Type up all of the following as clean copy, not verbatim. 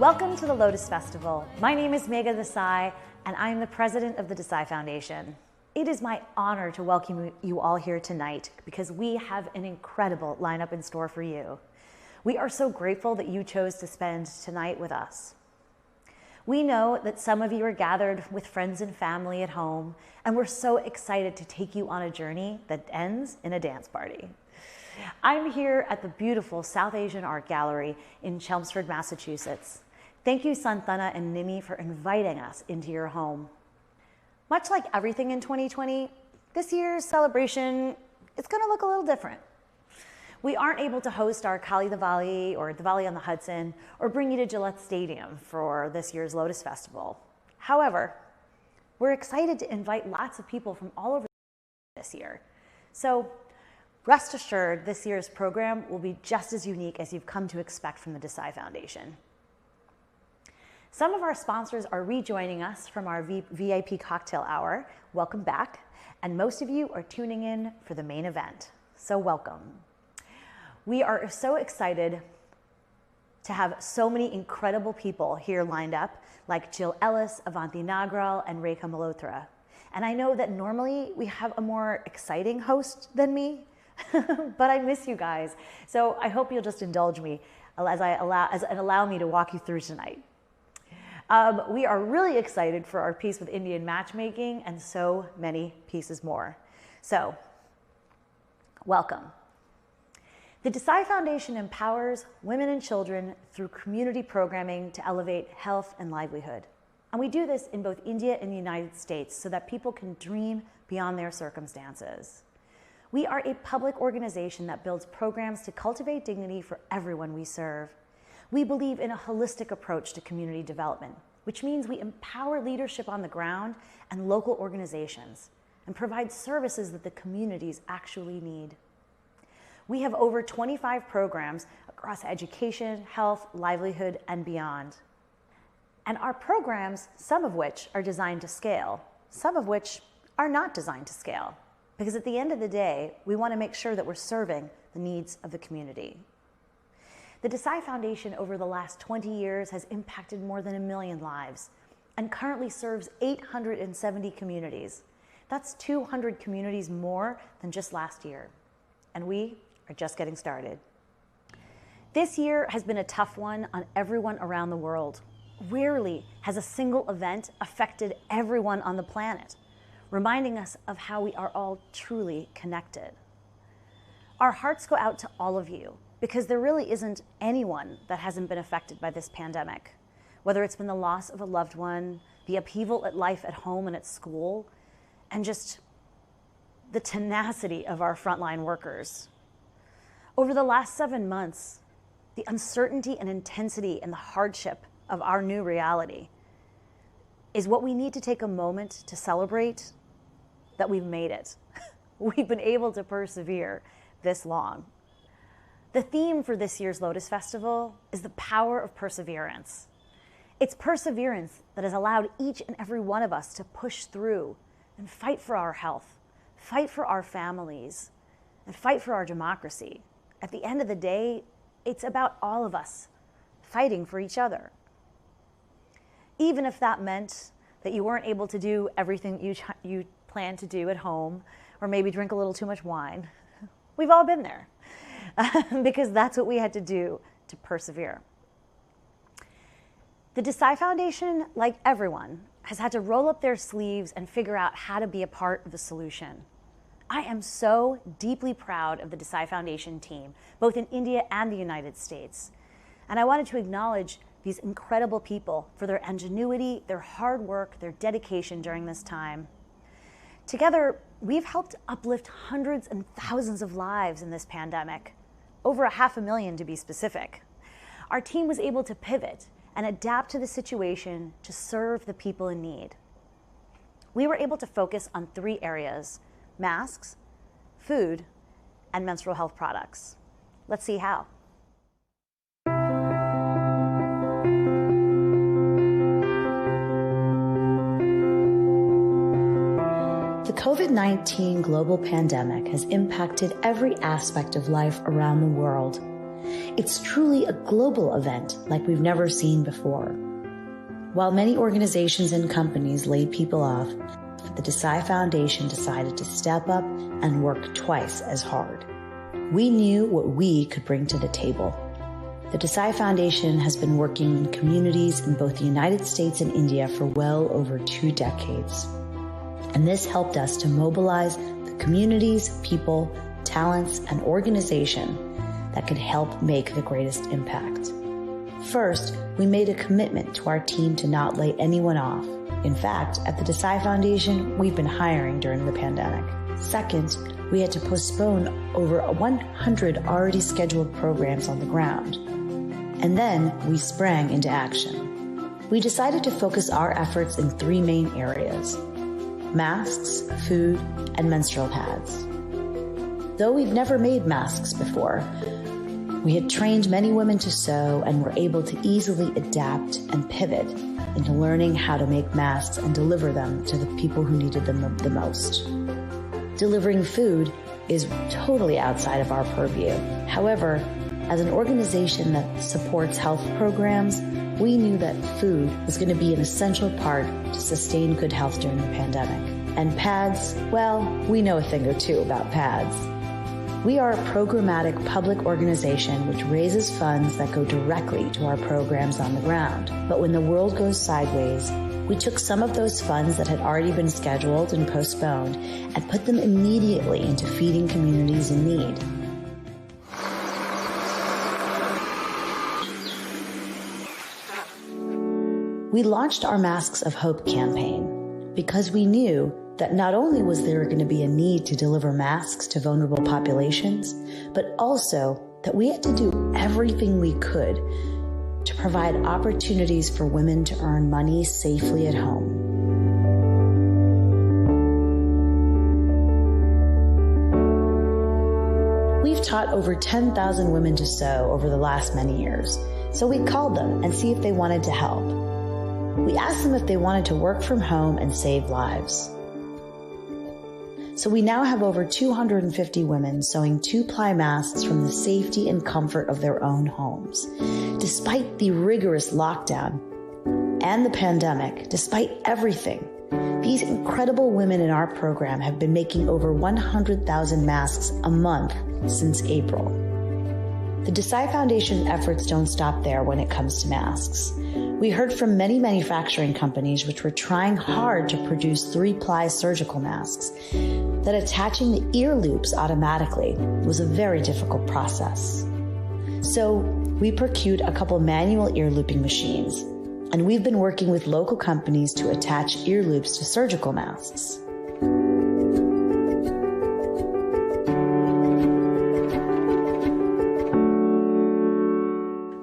Welcome to the Lotus Festival. My name is Megha Desai, and I am the president of the Desai Foundation. It is my honor to welcome you all here tonight because we have an incredible lineup in store for you. We are so grateful that you chose to spend tonight with us. We know that some of you are gathered with friends and family at home, and we're so excited to take you on a journey that ends in a dance party. I'm here at the beautiful South Asian Art Gallery in Chelmsford, Massachusetts. Thank you, Santana and Nimi, for inviting us into your home. Much like everything in 2020, this year's celebration is going to look a little different. We aren't able to host our Kali Diwali or Diwali on the Hudson or bring you to Gillette Stadium for this year's Lotus Festival. However, we're excited to invite lots of people from all over this year. So rest assured, this year's program will be just as unique as you've come to expect from the Desai Foundation. Some of our sponsors are rejoining us from our VIP cocktail hour. Welcome back. And most of you are tuning in for the main event. So welcome. We are so excited to have so many incredible people here lined up, like Jill Ellis, Avanti Nagral, and Rekha Malhotra. And I know that normally we have a more exciting host than me, but I miss you guys. So I hope you'll just indulge me and allow me to walk you through tonight. We are really excited for our piece with Indian matchmaking and so many pieces more. So, welcome. The Desai Foundation empowers women and children through community programming to elevate health and livelihood. And we do this in both India and the United States so that people can dream beyond their circumstances. We are a public organization that builds programs to cultivate dignity for everyone we serve. We believe in a holistic approach to community development, which means we empower leadership on the ground and local organizations and provide services that the communities actually need. We have over 25 programs across education, health, livelihood, and beyond. And our programs, some of which are designed to scale, some of which are not designed to scale, because at the end of the day, we want to make sure that we're serving the needs of the community. The Desai Foundation over the last 20 years has impacted more than 1 million lives and currently serves 870 communities. That's 200 communities more than just last year. And we are just getting started. This year has been a tough one on everyone around the world. Rarely has a single event affected everyone on the planet, reminding us of how we are all truly connected. Our hearts go out to all of you, because there really isn't anyone that hasn't been affected by this pandemic, whether it's been the loss of a loved one, the upheaval at life at home and at school, and just the tenacity of our frontline workers. Over the last 7 months, the uncertainty and intensity and the hardship of our new reality is what we need to take a moment to celebrate that we've made it. We've been able to persevere this long. The theme for this year's Lotus Festival is the power of perseverance. It's perseverance that has allowed each and every one of us to push through and fight for our health, fight for our families, and fight for our democracy. At the end of the day, it's about all of us fighting for each other. Even if that meant that you weren't able to do everything you planned to do at home, or maybe drink a little too much wine. We've all been there. Because that's what we had to do to persevere. The Desai Foundation, like everyone, has had to roll up their sleeves and figure out how to be a part of the solution. I am so deeply proud of the Desai Foundation team, both in India and the United States. And I wanted to acknowledge these incredible people for their ingenuity, their hard work, their dedication during this time. Together, we've helped uplift hundreds and thousands of lives in this pandemic. Over 500,000 to be specific. Our team was able to pivot and adapt to the situation to serve the people in need. We were able to focus on 3 areas: masks, food, and menstrual health products. Let's see how. The COVID-19 global pandemic has impacted every aspect of life around the world. It's truly a global event like we've never seen before. While many organizations and companies laid people off, the Desai Foundation decided to step up and work twice as hard. We knew what we could bring to the table. The Desai Foundation has been working in communities in both the United States and India for well over 2 decades. And this helped us to mobilize the communities, people, talents, and organization that could help make the greatest impact. First, we made a commitment to our team to not lay anyone off. In fact, at the Desai Foundation, we've been hiring during the pandemic. Second, we had to postpone over 100 already scheduled programs on the ground. And then we sprang into action. We decided to focus our efforts in 3 main areas: masks, food, and menstrual pads. Though we've never made masks before, we had trained many women to sew and were able to easily adapt and pivot into learning how to make masks and deliver them to the people who needed them the most. Delivering food is totally outside of our purview. However, as an organization that supports health programs, we knew that food was going to be an essential part to sustain good health during the pandemic. And pads, well, we know a thing or two about pads. We are a programmatic public organization which raises funds that go directly to our programs on the ground. But when the world goes sideways, we took some of those funds that had already been scheduled and postponed and put them immediately into feeding communities in need. We launched our Masks of Hope campaign because we knew that not only was there going to be a need to deliver masks to vulnerable populations, but also that we had to do everything we could to provide opportunities for women to earn money safely at home. We've taught over 10,000 women to sew over the last many years, so we called them and see if they wanted to help. We asked them if they wanted to work from home and save lives. So we now have over 250 women sewing 2-ply masks from the safety and comfort of their own homes. Despite the rigorous lockdown and the pandemic, despite everything, these incredible women in our program have been making over 100,000 masks a month since April. The Desai Foundation's efforts don't stop there when it comes to masks. We heard from many manufacturing companies which were trying hard to produce 3-ply surgical masks, that attaching the ear loops automatically was a very difficult process. So we procured a couple manual ear looping machines, and we've been working with local companies to attach ear loops to surgical masks.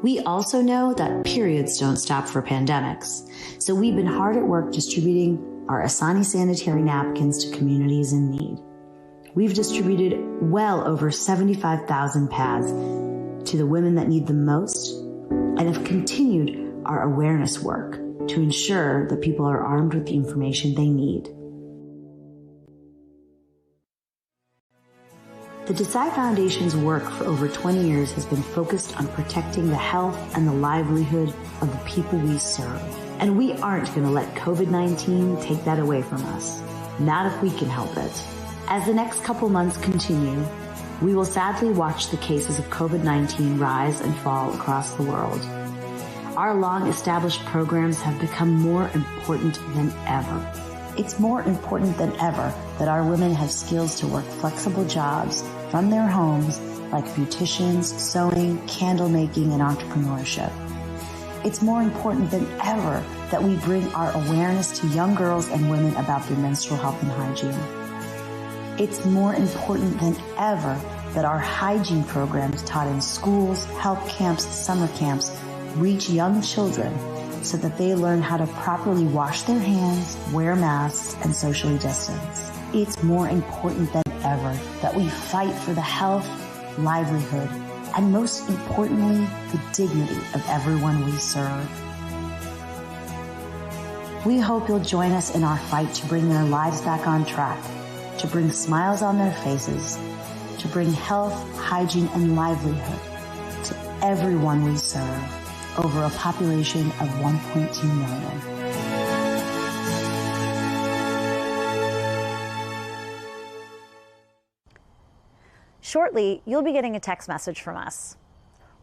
We also know that periods don't stop for pandemics, so we've been hard at work distributing our Asani sanitary napkins to communities in need. We've distributed well over 75,000 pads to the women that need them most, and have continued our awareness work to ensure that people are armed with the information they need. The Desai Foundation's work for over 20 years has been focused on protecting the health and the livelihood of the people we serve. And we aren't going to let COVID-19 take that away from us. Not if we can help it. As the next couple months continue, we will sadly watch the cases of COVID-19 rise and fall across the world. Our long-established programs have become more important than ever. It's more important than ever that our women have skills to work flexible jobs from their homes like beauticians, sewing, candle making, and entrepreneurship. It's more important than ever that we bring our awareness to young girls and women about their menstrual health and hygiene. It's more important than ever that our hygiene programs taught in schools, health camps, summer camps reach young children so that they learn how to properly wash their hands, wear masks, and socially distance. It's more important than ever that we fight for the health, livelihood, and most importantly, the dignity of everyone we serve. We hope you'll join us in our fight to bring their lives back on track, to bring smiles on their faces, to bring health, hygiene, and livelihood to everyone we serve, over a population of 1.2 million. Shortly, you'll be getting a text message from us.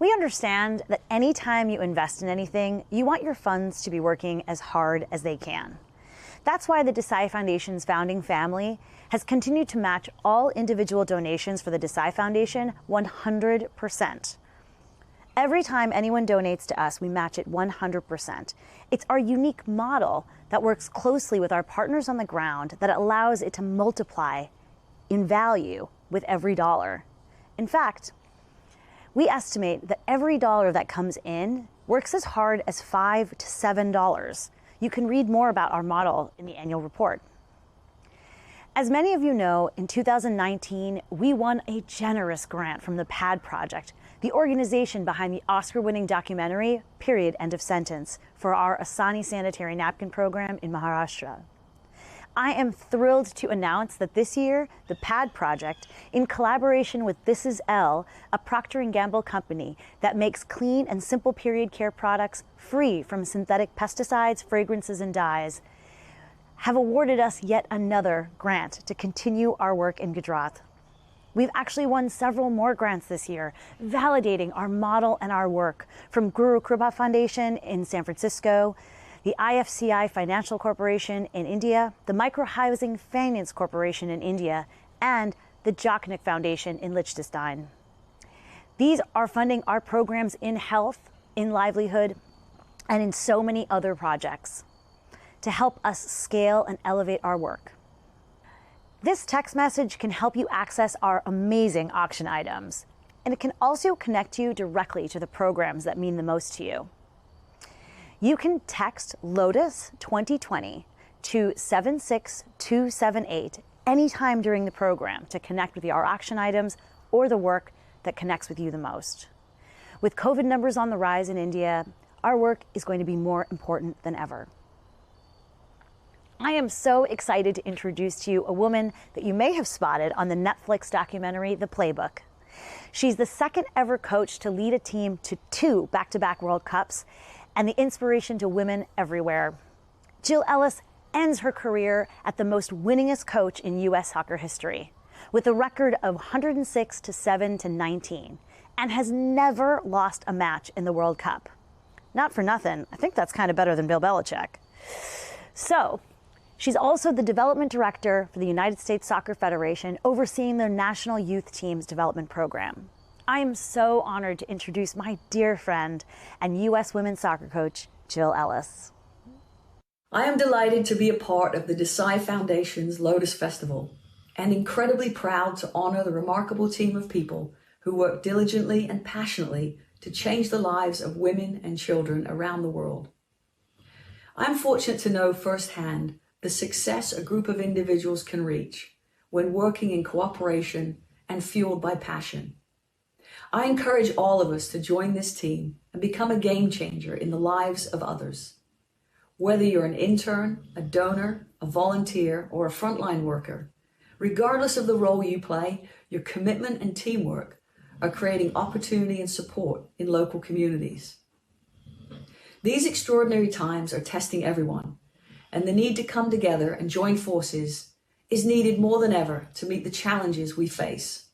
We understand that anytime you invest in anything, you want your funds to be working as hard as they can. That's why the Desai Foundation's founding family has continued to match all individual donations for the Desai Foundation 100%. Every time anyone donates to us, we match it 100%. It's our unique model that works closely with our partners on the ground that allows it to multiply in value with every dollar. In fact, we estimate that every dollar that comes in works as hard as $5 to $7. You can read more about our model in the annual report. As many of you know, in 2019, we won a generous grant from the PAD Project, the organization behind the Oscar-winning documentary, Period, End of Sentence, for our Asani sanitary napkin program in Maharashtra. I am thrilled to announce that this year, the PAD Project, in collaboration with This Is Elle, a Procter & Gamble company that makes clean and simple period care products free from synthetic pesticides, fragrances, and dyes, have awarded us yet another grant to continue our work in Gujarat. We've actually won several more grants this year, validating our model and our work, from Guru Kripa Foundation in San Francisco, the IFCI Financial Corporation in India, the Microhousing Finance Corporation in India, and the Joknik Foundation in Liechtenstein. These are funding our programs in health, in livelihood, and in so many other projects to help us scale and elevate our work. This text message can help you access our amazing auction items, and it can also connect you directly to the programs that mean the most to you. You can text Lotus 2020 to 76278 anytime during the program to connect with our auction items or the work that connects with you the most. With COVID numbers on the rise in India, our work is going to be more important than ever. I am so excited to introduce to you a woman that you may have spotted on the Netflix documentary, The Playbook. She's the second ever coach to lead a team to 2 back-to-back World Cups and the inspiration to women everywhere. Jill Ellis ends her career at the most winningest coach in U.S. soccer history, with a record of 106 to 7 to 19, and has never lost a match in the World Cup. Not for nothing, I think that's kind of better than Bill Belichick. So, she's also the development director for the United States Soccer Federation, overseeing their national youth team's development program. I am so honored to introduce my dear friend and U.S. women's soccer coach, Jill Ellis. I am delighted to be a part of the Desai Foundation's Lotus Festival and incredibly proud to honor the remarkable team of people who work diligently and passionately to change the lives of women and children around the world. I'm fortunate to know firsthand the success a group of individuals can reach when working in cooperation and fueled by passion. I encourage all of us to join this team and become a game changer in the lives of others. Whether you're an intern, a donor, a volunteer, or a frontline worker, regardless of the role you play, your commitment and teamwork are creating opportunity and support in local communities. These extraordinary times are testing everyone, and the need to come together and join forces is needed more than ever to meet the challenges we face.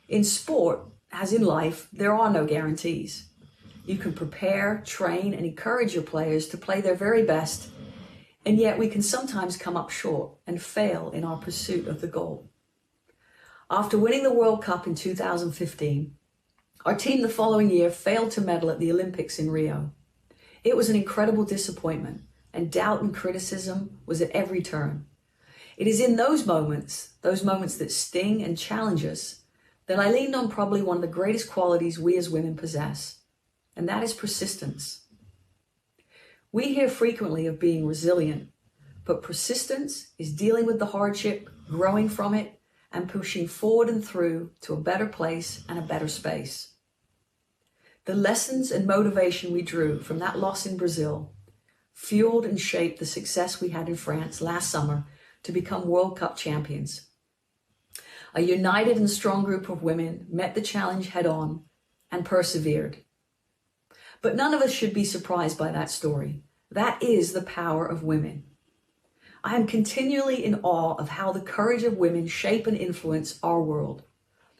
In sport, as in life, there are no guarantees. You can prepare, train, and encourage your players to play their very best, and yet we can sometimes come up short and fail in our pursuit of the goal. After winning the World Cup in 2015, our team the following year failed to medal at the Olympics in Rio. It was an incredible disappointment, and doubt and criticism was at every turn. It is in those moments that sting and challenge us, that I leaned on probably one of the greatest qualities we as women possess, and that is persistence. We hear frequently of being resilient, but persistence is dealing with the hardship, growing from it, and pushing forward and through to a better place and a better space. The lessons and motivation we drew from that loss in Brazil fueled and shaped the success we had in France last summer to become World Cup champions. A united and strong group of women met the challenge head on and persevered. But none of us should be surprised by that story. That is the power of women. I am continually in awe of how the courage of women shape and influence our world.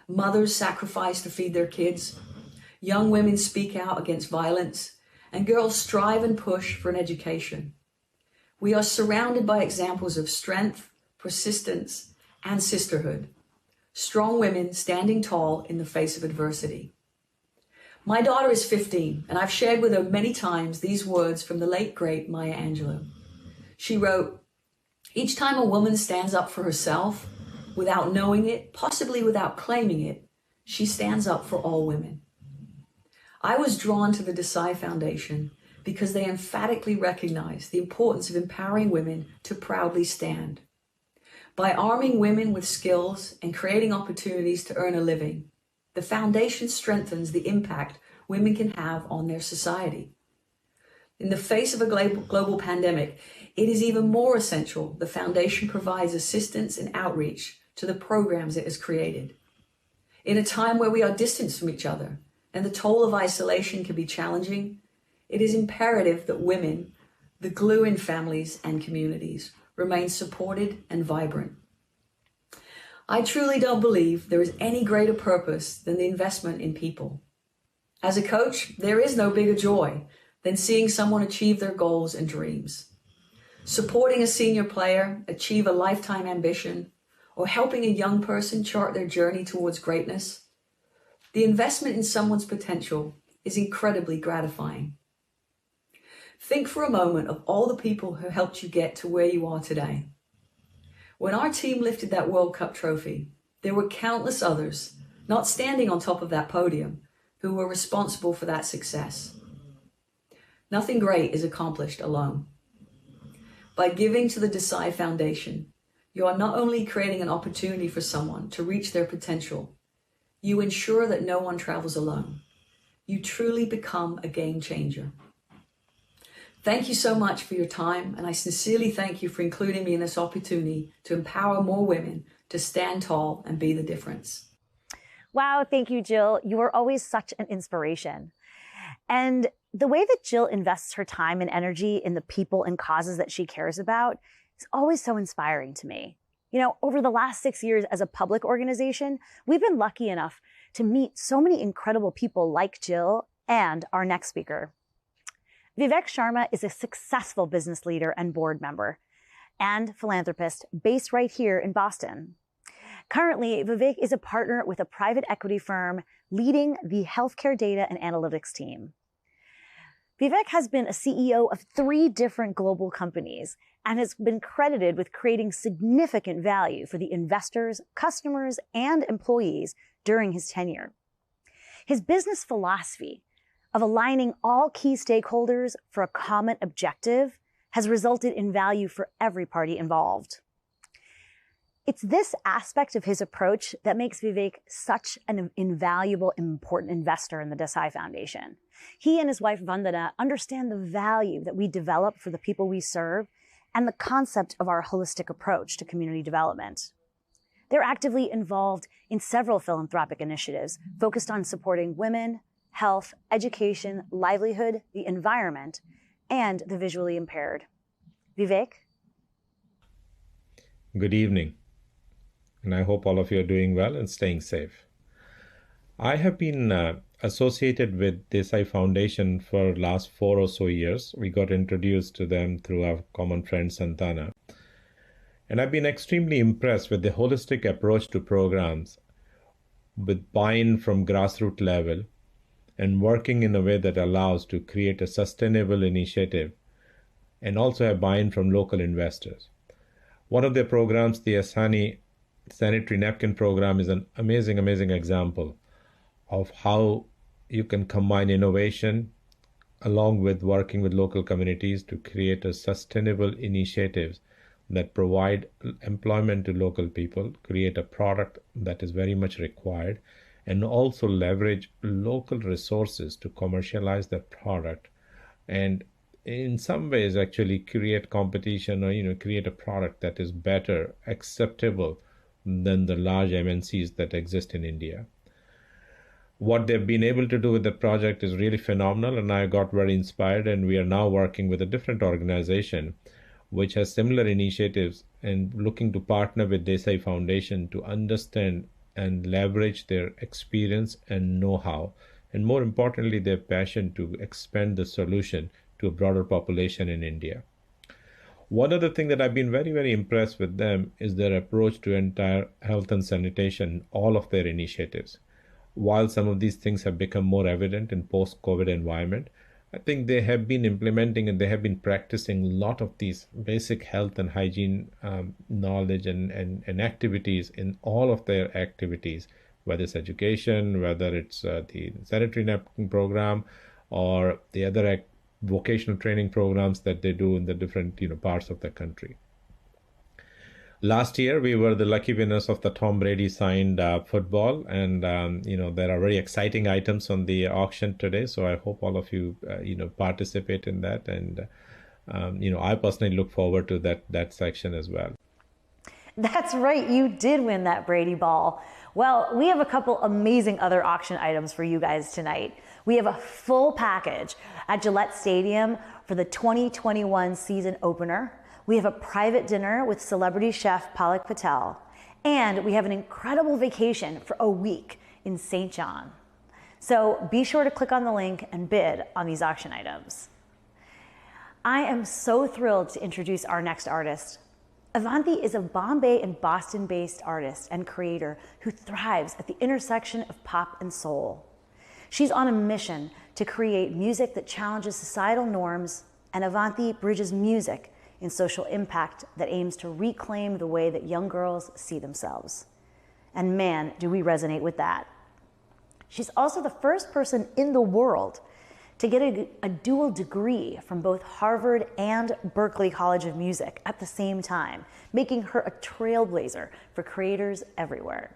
Mothers sacrifice to feed their kids, young women speak out against violence, and girls strive and push for an education. We are surrounded by examples of strength, persistence, and sisterhood. Strong women standing tall in the face of adversity. My daughter is 15, and I've shared with her many times these words from the late, great Maya Angelou. She wrote, "Each time a woman stands up for herself, without knowing it, possibly without claiming it, she stands up for all women." I was drawn to the Desai Foundation because they emphatically recognize the importance of empowering women to proudly stand. By arming women with skills and creating opportunities to earn a living, the foundation strengthens the impact women can have on their society. In the face of a global pandemic, it is even more essential the foundation provides assistance and outreach to the programs it has created. In a time where we are distanced from each other and the toll of isolation can be challenging, it is imperative that women, the glue in families and communities, remain supported and vibrant. I truly don't believe there is any greater purpose than the investment in people. As a coach, there is no bigger joy than seeing someone achieve their goals and dreams. Supporting a senior player achieve a lifetime ambition, or helping a young person chart their journey towards greatness, the investment in someone's potential is incredibly gratifying. Think for a moment of all the people who helped you get to where you are today. When our team lifted that World Cup trophy, there were countless others, not standing on top of that podium, who were responsible for that success. Nothing great is accomplished alone. By giving to the Desai Foundation, you are not only creating an opportunity for someone to reach their potential, you ensure that no one travels alone. You truly become a game changer. Thank you so much for your time, and I sincerely thank you for including me in this opportunity to empower more women to stand tall and be the difference. Wow, thank you, Jill. You are always such an inspiration. And the way that Jill invests her time and energy in the people and causes that she cares about is always so inspiring to me. You know, over the last 6 years as a public organization, we've been lucky enough to meet so many incredible people like Jill and our next speaker. Vivek Sharma is a successful business leader and board member and philanthropist based right here in Boston. Currently, Vivek is a partner with a private equity firm leading the healthcare data and analytics team. Vivek has been a CEO of 3 different global companies and has been credited with creating significant value for the investors, customers, and employees during his tenure. His business philosophy of aligning all key stakeholders for a common objective has resulted in value for every party involved. It's this aspect of his approach that makes Vivek such an invaluable and important investor in the Desai Foundation. He and his wife Vandana understand the value that we develop for the people we serve and the concept of our holistic approach to community development. They're actively involved in several philanthropic initiatives focused on supporting women, health, education, livelihood, the environment, and the visually impaired. Vivek? Good evening, and I hope all of you are doing well and staying safe. I have been associated with Desai Foundation for the last 4 or so years. We got introduced to them through our common friend Santana. And I've been extremely impressed with the holistic approach to programs with buy-in from grassroots level and working in a way that allows to create a sustainable initiative and also have buy-in from local investors. One of their programs, the Asani Sanitary Napkin Program, is an amazing example of how you can combine innovation along with working with local communities to create a sustainable initiatives that provide employment to local people, create a product that is very much required, and also leverage local resources to commercialize that product, and in some ways actually create competition or create a product that is better, acceptable than the large MNCs that exist in India. what they've been able to do with the project is really phenomenal, and I got very inspired. And we are now working with a different organization which has similar initiatives and looking to partner with Desai Foundation to understand and leverage their experience and know-how, and more importantly, their passion to expand the solution to a broader population in India. One other thing that I've been very, very impressed with them is their approach to entire health and sanitation, all of their initiatives. While some of these things have become more evident in post-COVID environment, I think they have been implementing and they have been practicing a lot of these basic health and hygiene knowledge and activities in all of their activities, whether it's education, whether it's the sanitary napkin program, or the other vocational training programs that they do in the different parts of the country. Last year, we were the lucky winners of the Tom Brady signed football, and there are very exciting items on the auction today. So I hope all of you participate in that, and I personally look forward to that section as well. That's right, you did win that Brady ball. Well, we have a couple amazing other auction items for you guys tonight. We have a full package at Gillette Stadium for the 2021 season opener. We have a private dinner with celebrity chef Palak Patel, and we have an incredible vacation for a week in St. John. So be sure to click on the link and bid on these auction items. I am so thrilled to introduce our next artist. Avanti is a Bombay and Boston-based artist and creator who thrives at the intersection of pop and soul. She's on a mission to create music that challenges societal norms, and Avanti bridges music in social impact that aims to reclaim the way that young girls see themselves. And man, do we resonate with that. She's also the first person in the world to get a dual degree from both Harvard and Berklee College of Music at the same time, making her a trailblazer for creators everywhere.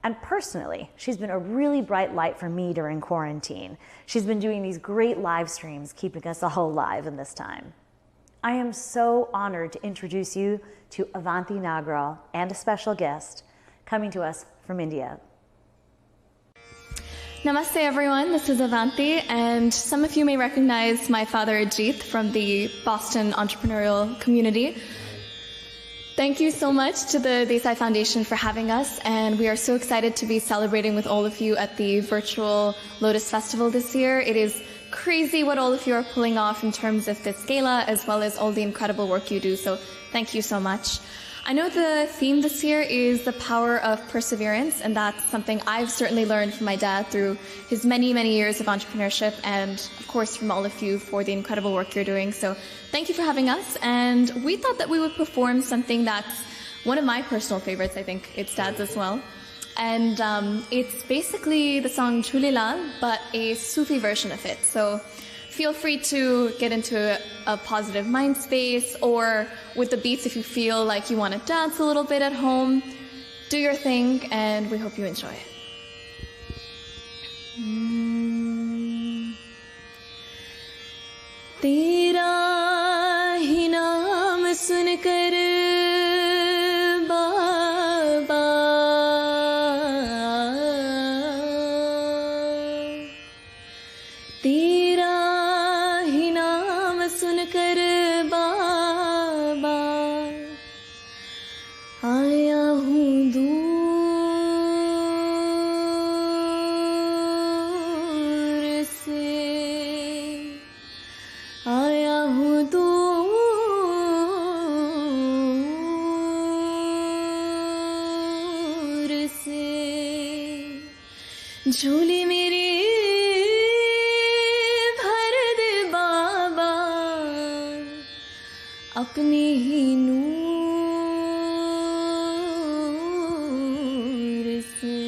And personally, she's been a really bright light for me during quarantine. She's been doing these great live streams, keeping us all alive in this time. I am so honored to introduce you to Avanti Nagral and a special guest coming to us from India. Namaste everyone, this is Avanti, and some of you may recognize my father Ajit from the Boston entrepreneurial community. Thank you so much to the Desai Foundation for having us, and we are so excited to be celebrating with all of you at the virtual Lotus Festival this year. It is crazy what all of you are pulling off in terms of this gala, as well as all the incredible work you do, so thank you so much. I know the theme this year is the power of perseverance, and that's something I've certainly learned from my dad through his many, many years of entrepreneurship, and of course from all of you for the incredible work you're doing. So thank you for having us, and we thought that we would perform something that's one of my personal favorites. I think it's Dad's as well. And it's basically the song Chulilal, but a Sufi version of it. So feel free to get into a positive mind space, or with the beats if you feel like you want to dance a little bit at home. Do your thing, and we hope you enjoy it. Tera hi naam sun kar Baba, tera hi naam sun kar Baba, aaya hoon dur se, aaya hoon dur se, झोली मेरी भर दे बाबा अपनी ही नूर से,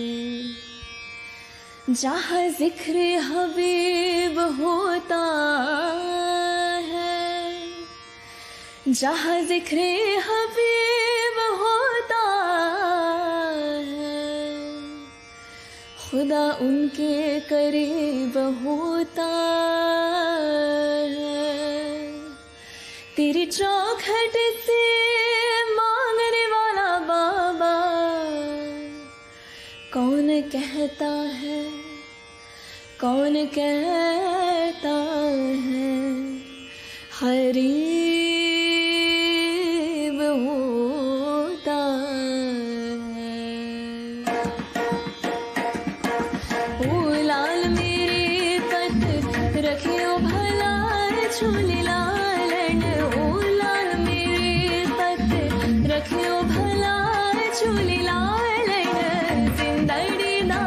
जहाँ जिक्र हबीब होता है, जहाँ जिक्र हबीब होता है, खुदा उनके करीब होता है। तेरी चौखट से मांगने वाला बाबा कौन कहता है कौन कहता है गरीब होता है। ओ लाल मेरे पत रखियो भला झूले लालन, ओ लाल मेरे पत रखियो भला झूले लालन, जिंदड़ी दा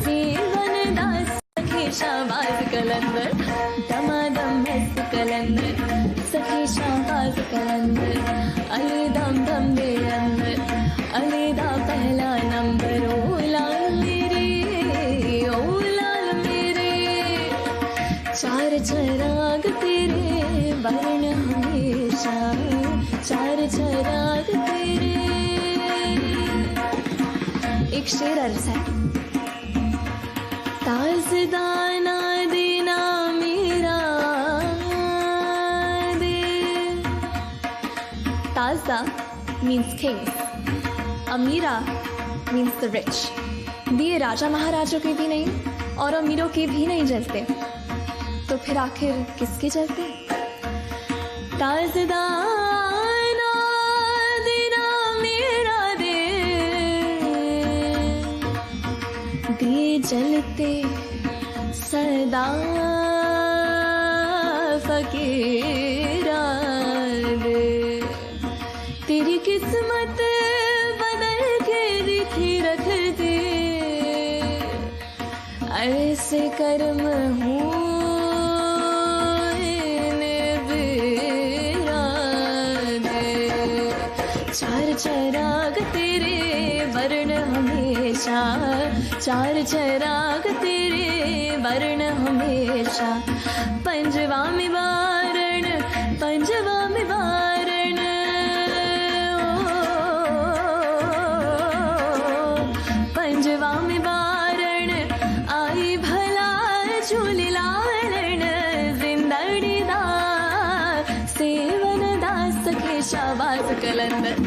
सीवन दा सखी शाबाज कलंदर, दमादम मस्त कलंदर सखी शाबाज कलंदर, अली दम दम दे अंदर अली दा पहला नंबर। ओ लाल मेरे, ओ लाल मेरे, चार चराग तेरे वर्ण हमेशा, चार चराग तेरे। एक शेर अर्ज है। ताजदाना देना मेरा दे, ताजदा means king, Amira means the rich। दिए राजा महाराजों के भी नहीं और अमीरों के भी नहीं जलते, तो फिर आखिर किसके जलते? ताजदाना देना मेरा दे, दिए जलते सदा फकीरा दे, तेरी किस्मत बदल के दिखी रख दे, ऐसे कर्म हूँ चार चराग तेरे वर्ण हमेशा, चार चराग तेरे वर्ण हमेशा। पंजवा में वारण, पंजवा में वारण, पंजवा में वारण आई भला झूले लालन, जिंदड़ी दा सेवन दा सखी शाबाज कलंदर,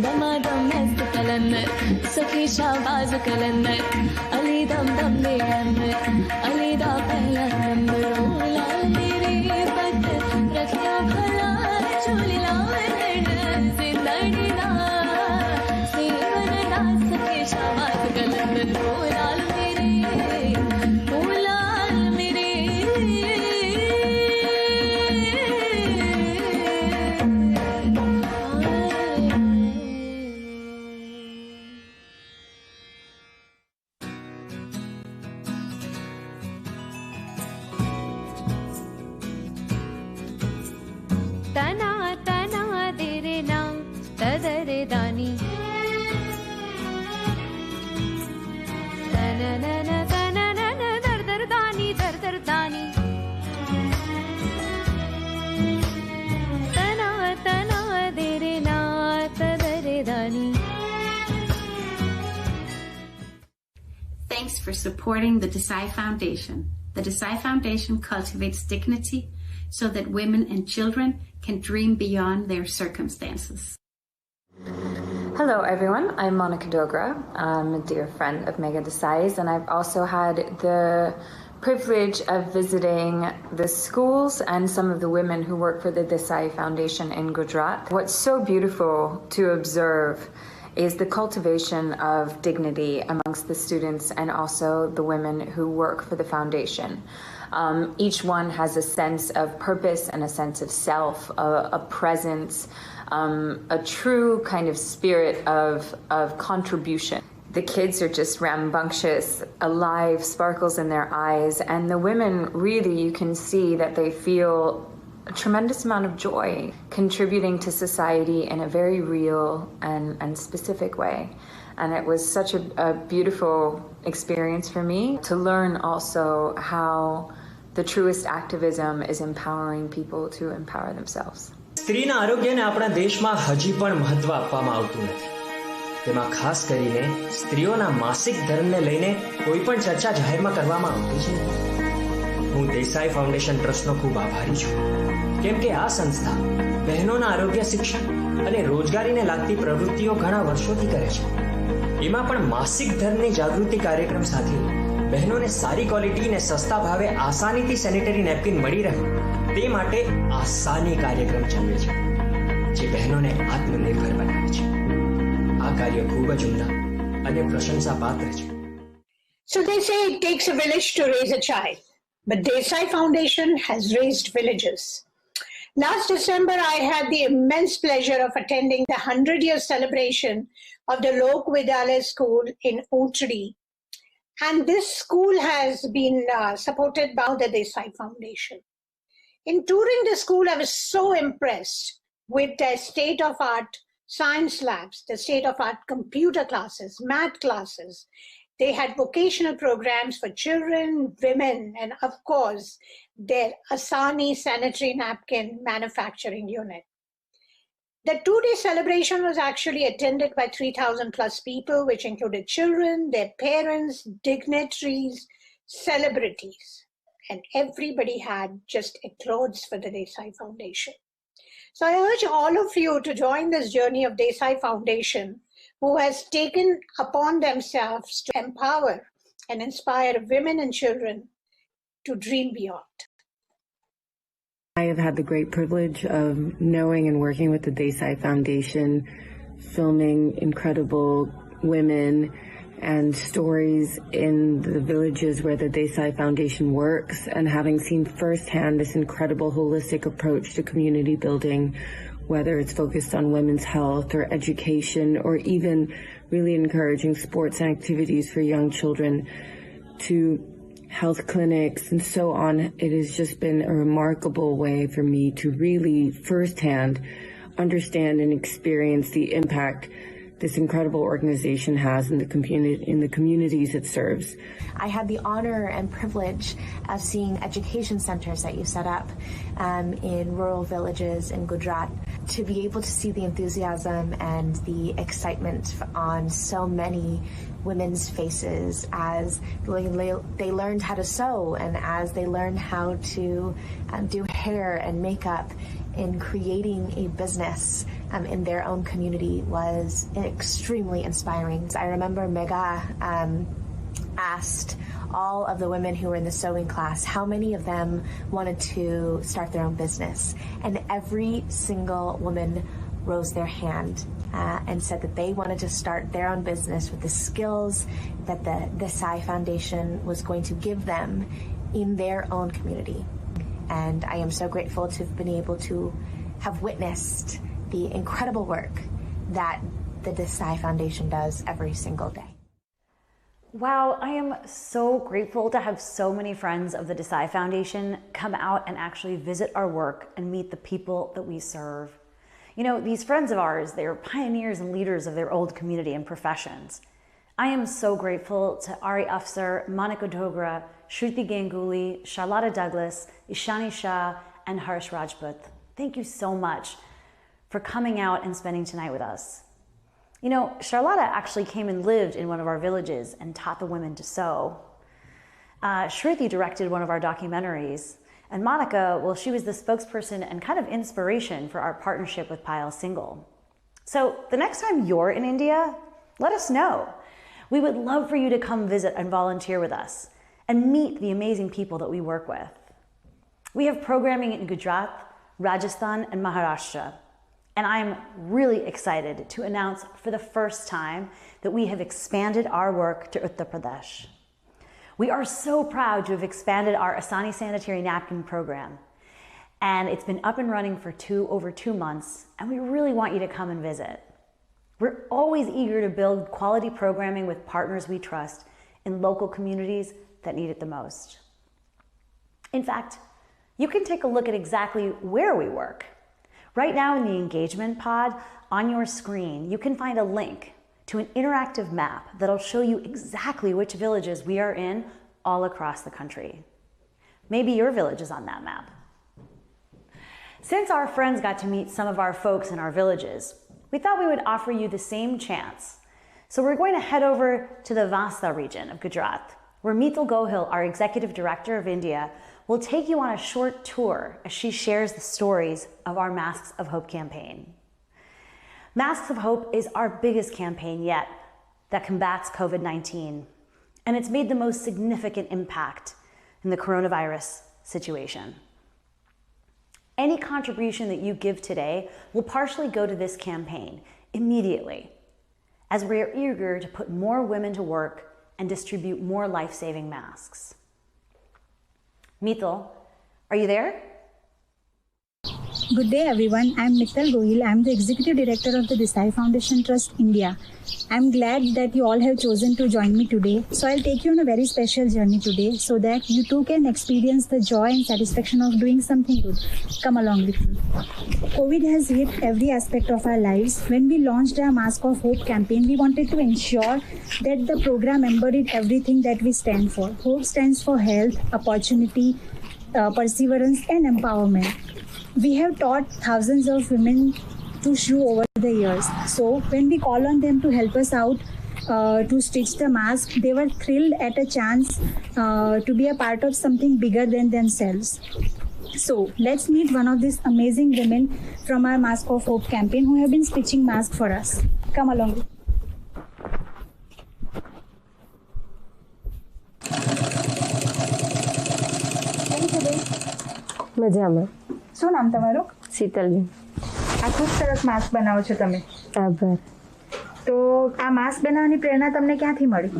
दमादम मस्त कलंदर सखी शाबाज कलंदर, अली दम दम दे अंदर अली दा पहला नंबर। ओ लाल मेरे पत रखिया भला झूले लालन, जिंदड़ी दा सेवन दा सखी शाबाज कलंदर। ओ लाल मेरे, ओ लाल मेरे, तना तना तेरे नाम तदरे दानी, तना तना तना तना दर दर दानी, दर दर दानी, तना तना तेरे नाम तदरे दानी। Thanks for supporting the Desai Foundation. The Desai Foundation cultivates dignity so that women and children can dream beyond their circumstances. Hello everyone, I'm Monica Dogra. I'm a dear friend of Megha Desai's, and I've also had the privilege of visiting the schools and some of the women who work for the Desai Foundation in Gujarat. What's so beautiful to observe is the cultivation of dignity amongst the students and also the women who work for the foundation. Each one has a sense of purpose and a sense of self, a presence, a true kind of spirit of contribution. The kids are just rambunctious, alive, sparkles in their eyes, and the women really, you can see that they feel a tremendous amount of joy contributing to society in a very real and specific way. And it was such a beautiful experience for me to learn also how the truest activism is empowering people to empower themselves. સ્ત્રીના આરોગ્યને આપણા દેશમાં હજી પણ મહત્વ આપવામાં આવતું નથી. તેમાં ખાસ કરીને સ્ત્રીઓના માસિક ધર્મને લઈને કોઈ પણ ચર્ચા જાહેરમાં કરવામાં આવતી જ નથી. હું દેસાઈ ફાઉન્ડેશન ટ્રસ્ટનો ખૂબ આભારી છું, કેમ કે આ સંસ્થા બહેનોના આરોગ્ય શિક્ષણ અને રોજગારીને લાગતી પ્રવૃત્તિઓ ઘણા વર્ષોથી કરે છે. એમાં પણ માસિક ધર્મની જાગૃતિ કાર્યક્રમ સાથે બહેનોને સારી ક્વોલિટી ને સસ્તા ભાવે આસાનીથી સેનિટરી નેપકિન મળી રહે તે માટે આસાની કાર્યક્રમ ચલાવે છે જે બહેનોને આત્મનિર્ભર બનાવે છે. આ કાર્ય ખૂબ જ ઉમદા અને પ્રશંસાપાત્ર છે. So they say it takes a village to raise a child, but Desai Foundation has raised villages. Last December, I had the immense pleasure of attending the 100-year celebration of the Lok Vidyalaya School in Utri. And this school has been supported by the Desai Foundation. In touring the school, I was so impressed with their state-of-art science labs, the state-of-art computer classes, math classes. They had vocational programs for children, women, and of course, their Asani sanitary napkin manufacturing unit. The 2-day celebration was actually attended by 3,000 plus people, which included children, their parents, dignitaries, celebrities, and everybody had just clothes for the Desai Foundation. So I urge all of you to join this journey of Desai Foundation, who has taken upon themselves to empower and inspire women and children to dream beyond. I have had the great privilege of knowing and working with the Desai Foundation, filming incredible women and stories in the villages where the Desai Foundation works, and having seen firsthand this incredible holistic approach to community building, whether it's focused on women's health or education, or even really encouraging sports and activities for young children, to health clinics and so on. It has just been a remarkable way for me to really firsthand understand and experience the impact this incredible organization has in the communities it serves. I had the honor and privilege of seeing education centers that you set up in rural villages in Gujarat. To be able to see the enthusiasm and the excitement on so many women's faces as they learned how to sew and as they learned how to do hair and makeup in creating a business in their own community was extremely inspiring. I remember Mega asked all of the women who were in the sewing class how many of them wanted to start their own business. And every single woman rose their hand and said that they wanted to start their own business with the skills that the Desai Foundation was going to give them in their own community. And I am so grateful to have been able to have witnessed the incredible work that the Desai Foundation does every single day. Wow, I am so grateful to have so many friends of the Desai Foundation come out and actually visit our work and meet the people that we serve. You know, these friends of ours, they're pioneers and leaders of their old community and professions. I am so grateful to Ari Afsar, Monica Dogra, Shruti Ganguly, Charlotta Douglas, Ishani Shah, and Harsh Rajput. Thank you so much for coming out and spending tonight with us. You know, Charlotta actually came and lived in one of our villages and taught the women to sew. Shruti directed one of our documentaries. And Monica, well, she was the spokesperson and kind of inspiration for our partnership with Payal Singhal. So the next time you're in India, let us know. We would love for you to come visit and volunteer with us and meet the amazing people that we work with. We have programming in Gujarat, Rajasthan, and Maharashtra. And I'm really excited to announce for the first time that we have expanded our work to Uttar Pradesh. We are so proud to have expanded our Asani sanitary napkin program. And it's been up and running for over 2 months, and we really want you to come and visit. We're always eager to build quality programming with partners we trust in local communities that need it the most. In fact, you can take a look at exactly where we work. Right now in the engagement pod on your screen, you can find a link to an interactive map that'll show you exactly which villages we are in all across the country. Maybe your village is on that map. Since our friends got to meet some of our folks in our villages, we thought we would offer you the same chance. So we're going to head over to the Vasta region of Gujarat, where Mital Gohil, our Executive Director of India, will take you on a short tour as she shares the stories of our Masks of Hope campaign. Masks of Hope is our biggest campaign yet that combats COVID-19. and it's made the most significant impact in the coronavirus situation. Any contribution that you give today will partially go to this campaign immediately, as we are eager to put more women to work and distribute more life-saving masks. Mithal, are you there? Good day everyone, I am Mithal Gohil. I am the Executive Director of the Desai Foundation Trust India. I am glad that you all have chosen to join me today. So I'll take you on a very special journey today so that you too can experience the joy and satisfaction of doing something good. Come along with me. COVID has hit every aspect of our lives. When we launched our Mask of Hope campaign, we wanted to ensure that the program embodied everything that we stand for. Hope stands for health, opportunity, perseverance and empowerment. We have taught thousands of women to sew over the years. So when we call on them to help us out to stitch the mask, they were thrilled at a chance to be a part of something bigger than themselves. So let's meet one of these amazing women from our Mask of Hope campaign who have been stitching masks for us. Come along. મજામાં. શું નામ તમારું? શીતલબેન. આ ખૂબ સરસ mask બનાવો છો તમે. આભાર. તો આ માસ્ક બનાવવાની પ્રેરણા તમને ક્યાંથી મળી?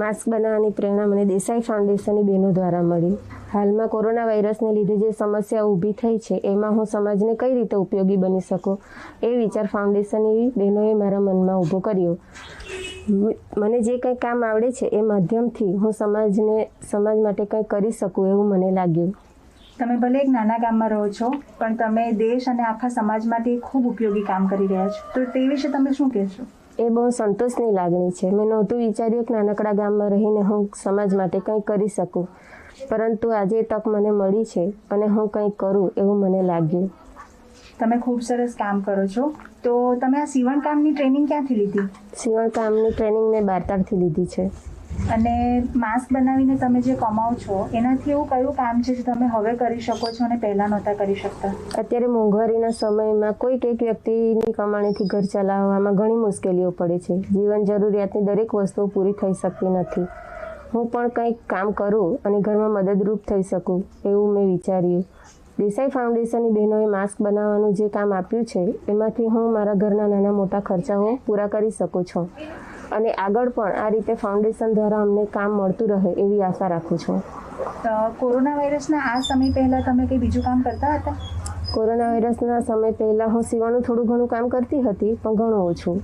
માસ્ક બનાવવાની પ્રેરણા મને દેસાઈ ફાઉન્ડેશનની બહેનો દ્વારા મળી. હાલમાં કોરોના વાયરસને લીધે જે સમસ્યા ઊભી થઈ છે એમાં હું સમાજને કઈ રીતે ઉપયોગી બની શકું એ વિચાર ફાઉન્ડેશનની બહેનોએ મારા મનમાં ઊભો કર્યો. મને જે કંઈ કામ આવડે છે એ માધ્યમથી હું સમાજ માટે કંઈ કરી શકું એવું મને લાગ્યું. તમે ભલે એક નાના ગામમાં રહો છો પણ તમે દેશ અને આખા સમાજ માટે ખૂબ ઉપયોગી કામ કરી રહ્યા છો, તો તે વિશે તમે શું કહેશો? એ બહુ સંતોષની લાગણી છે. મેં નહોતું વિચાર્યું કે નાનકડા ગામમાં રહીને હું સમાજ માટે કંઈ કરી શકું, પરંતુ આજે તક મને મળી છે અને હું કંઈક કરું એવું મને લાગ્યું. તમે ખૂબ સરસ કામ કરો છો. તો તમે આ સીવણ કામની ટ્રેનિંગ ક્યાંથી લીધી? સીવણ કામની ટ્રેનિંગ મેં બારતારથી લીધી છે. અને માસ્ક બનાવીને તમે જે કમાઓ છો એનાથી એવું કયું કામ છે જે તમે હવે કરી શકો છો અને પહેલાં નહોતા કરી શકતા? અત્યારે મોંઘવારીના સમયમાં કોઈક એક વ્યક્તિની કમાણીથી ઘર ચલાવવામાં ઘણી મુશ્કેલીઓ પડે છે. જીવન જરૂરિયાતની દરેક વસ્તુઓ પૂરી થઈ શકતી નથી. હું પણ કંઈક કામ કરું અને ઘરમાં મદદરૂપ થઈ શકું એવું મેં વિચાર્યું. દેસાઈ ફાઉન્ડેશનની બહેનોએ માસ્ક બનાવવાનું જે કામ આપ્યું છે એમાંથી હું મારા ઘરના નાના મોટા ખર્ચાઓ પૂરા કરી શકું છું અને આગળ પણ આ રીતે ફાઉન્ડેશન દ્વારા અમને કામ મળતું રહે એવી આશા રાખું છું. કોરોના વાયરસના આ સમય પહેલાં તમે કંઈ બીજું કામ કરતા હતા? કોરોના વાયરસના સમય પહેલાં હું સીવાનું થોડું ઘણું કામ કરતી હતી પણ ઘણું ઓછું.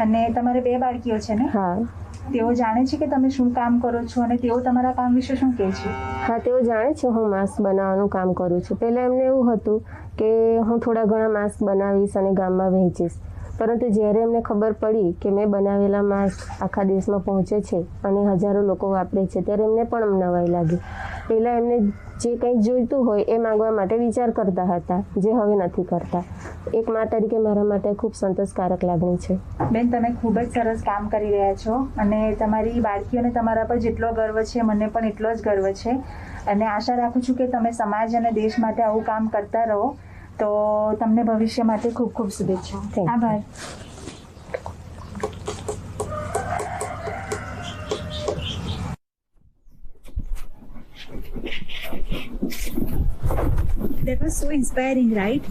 અને તમારે 2 બાળકીઓ છે ને? હા. તેઓ જાણે છે કે તમે શું કામ કરો છો અને તેઓ તમારા કામ વિશે શું કહે છે? હા, તેઓ જાણે છે હું માસ્ક બનાવવાનું કામ કરું છું. પહેલાં એમને એવું હતું કે હું થોડા ઘણા માસ્ક બનાવીશ અને ગામમાં વહેંચીશ, પરંતુ જ્યારે એમને ખબર પડી કે મેં બનાવેલા માસ્ક આખા દેશમાં પહોંચે છે અને હજારો લોકો વાપરે છે ત્યારે એમને પણ નવાઈ લાગી. પહેલાં એમને જે કંઈક જોઈતું હોય એ માંગવા માટે વિચાર કરતા હતા, જે હવે નથી કરતા. એક મા તરીકે મારા માટે ખૂબ સંતોષકારક લાગણી છે. બેન, તમે ખૂબ જ સરસ કામ કરી રહ્યા છો અને તમારી બાળકીઓને તમારા પર જેટલો ગર્વ છે મને પણ એટલો જ ગર્વ છે અને આશા રાખું છું કે તમે સમાજ અને દેશ માટે આવું કામ કરતા રહો. તો તમને ભવિષ્ય માટે ખૂબ ખૂબ શુભેચ્છાઓ. આભાર. That was so inspiring, right?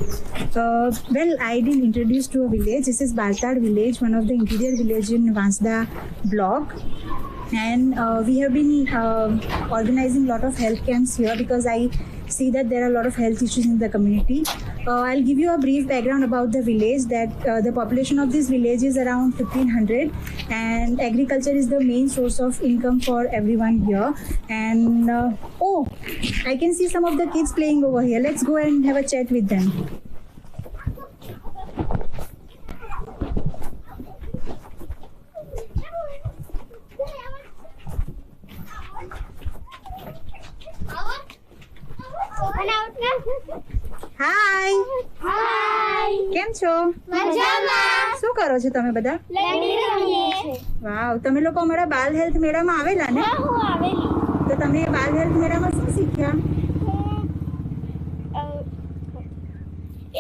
Well, I've been introduced to a village. This is Baltad village, one of the interior village in Vansda block. And we have been organizing a lot of health camps here because I see that there are a lot of health issues in the community. I'll give you a brief background about the village. That the population of this village is around 1500 and agriculture is the main source of income for everyone here. And oh, I can see some of the kids playing over here. Let's go and have a chat with them. હાય. હાય. કેમ છો? મજામાં. શું કરો છો તમે બધા? લડી રહીએ છીએ. વાવ, તમે લોકો અમારા બાલ હેલ્થ મેળામાં આવેલા ને? હા, હું આવેલી. તો તમે બાલ હેલ્થ મેળામાં શું શીખ્યા?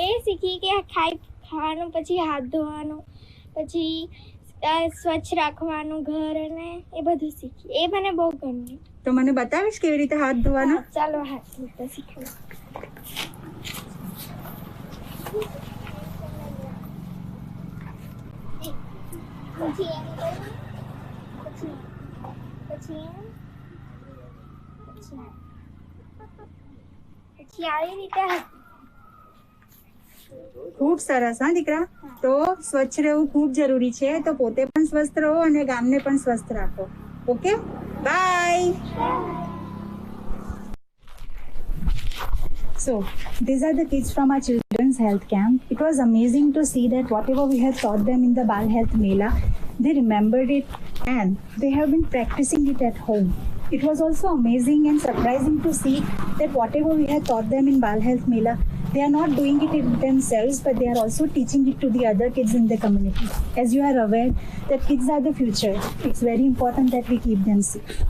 એ શીખી કે ખાવાનું, પછી હાથ ધોવાનું, પછી સ્વચ્છ રાખવાનું ઘર અને એ બધું શીખી એ મને બહુ ગમ્યું. તો મને બતાવીશ કેવી રીતે હાથ ધોવાના? ચાલો હાથ ધોતા શીખવું. પછી એમ કર્યું, પછી આવી રીતે હાથ. ખૂબ સરસ હા દીકરા. તો સ્વચ્છ રહેવું ખૂબ જરૂરી છે. તો પોતે પણ સ્વસ્થ રહો અને ગામને પણ સ્વસ્થ રાખો. Okay, bye. So, these are the kids from our children's health camp. It was amazing to see that whatever we have taught them in the Bal Health Mela, they remembered it and they have been practicing it at home. It was also amazing and surprising to see that whatever we have taught them in Bal Health Mela, they are not doing it themselves, but they are also teaching it to the other kids in the community. As you are aware that kids are the future, it's very important that we keep them safe.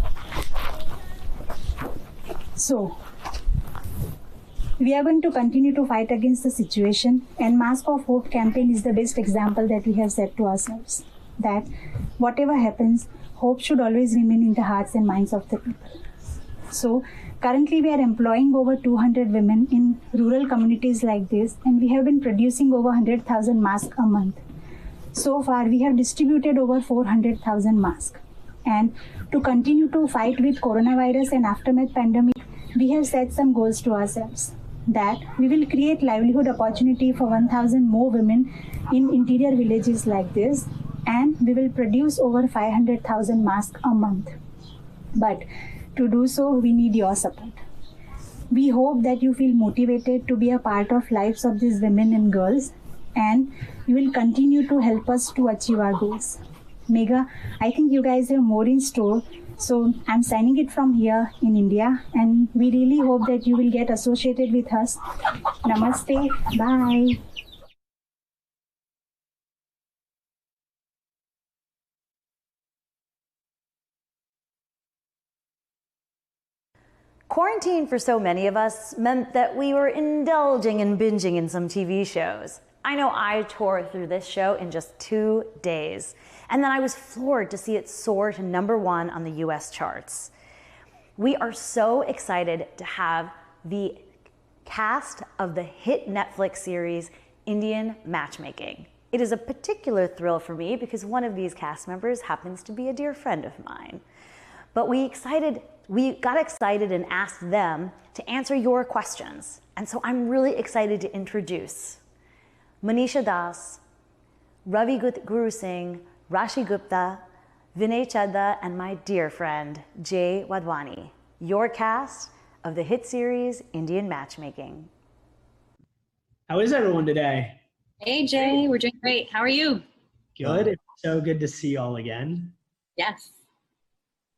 So, we are going to continue to fight against the situation, and Mask of Hope campaign is the best example that we have set to ourselves. That whatever happens, hope should always remain in the hearts and minds of the people. So currently we are employing over 200 women in rural communities like this, and we have been producing over 100,000 masks a month. So far we have distributed over 400,000 masks. And to continue to fight with coronavirus and aftermath pandemic, we have set some goals to ourselves. That we will create livelihood opportunity for 1,000 more women in interior villages like this, and we will produce over 500,000 masks a month. But to do so, we need your support. We hope that you feel motivated to be a part of lives of these women and girls, and you will continue to help us to achieve our goals. Mega, I think you guys have more in store. So I'm signing it from here in India, and we really hope that you will get associated with us. Namaste. Bye. Quarantine for so many of us meant that we were indulging and binging in some TV shows. I know I tore through this show in just 2 days, and then I was floored to see it soar to #1 on the US charts. We are so excited to have the cast of the hit Netflix series Indian Matchmaking. It is a particular thrill for me because one of these cast members happens to be a dear friend of mine. But we got excited and asked them to answer your questions. And so I'm really excited to introduce Manisha Das, Ravi Guru Singh, Rashi Gupta, Vinay Chadda, and my dear friend, Jay Wadhwani, your cast of the hit series Indian Matchmaking. How is everyone today? Hey, Jay. We're doing great. How are you? Good. It's so good to see you all again. Yes.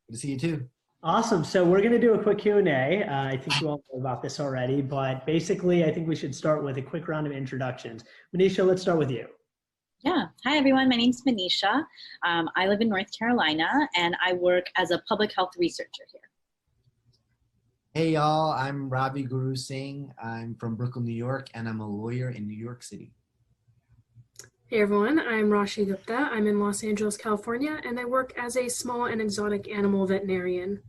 Good to see you too. Awesome. So we're going to do a quick Q&A. I think you all know about this already, but basically I think we should start with a quick round of introductions. Manisha, let's start with you. Yeah. Hi, everyone. My name's Manisha. I live in North Carolina, and I work as a public health researcher here. Hey, y'all. I'm Ravi Guru Singh. I'm from Brooklyn, New York, and I'm a lawyer in New York City. Hey everyone, I'm Rashi Gupta. I'm in Los Angeles, California, and I work as a small and exotic animal veterinarian.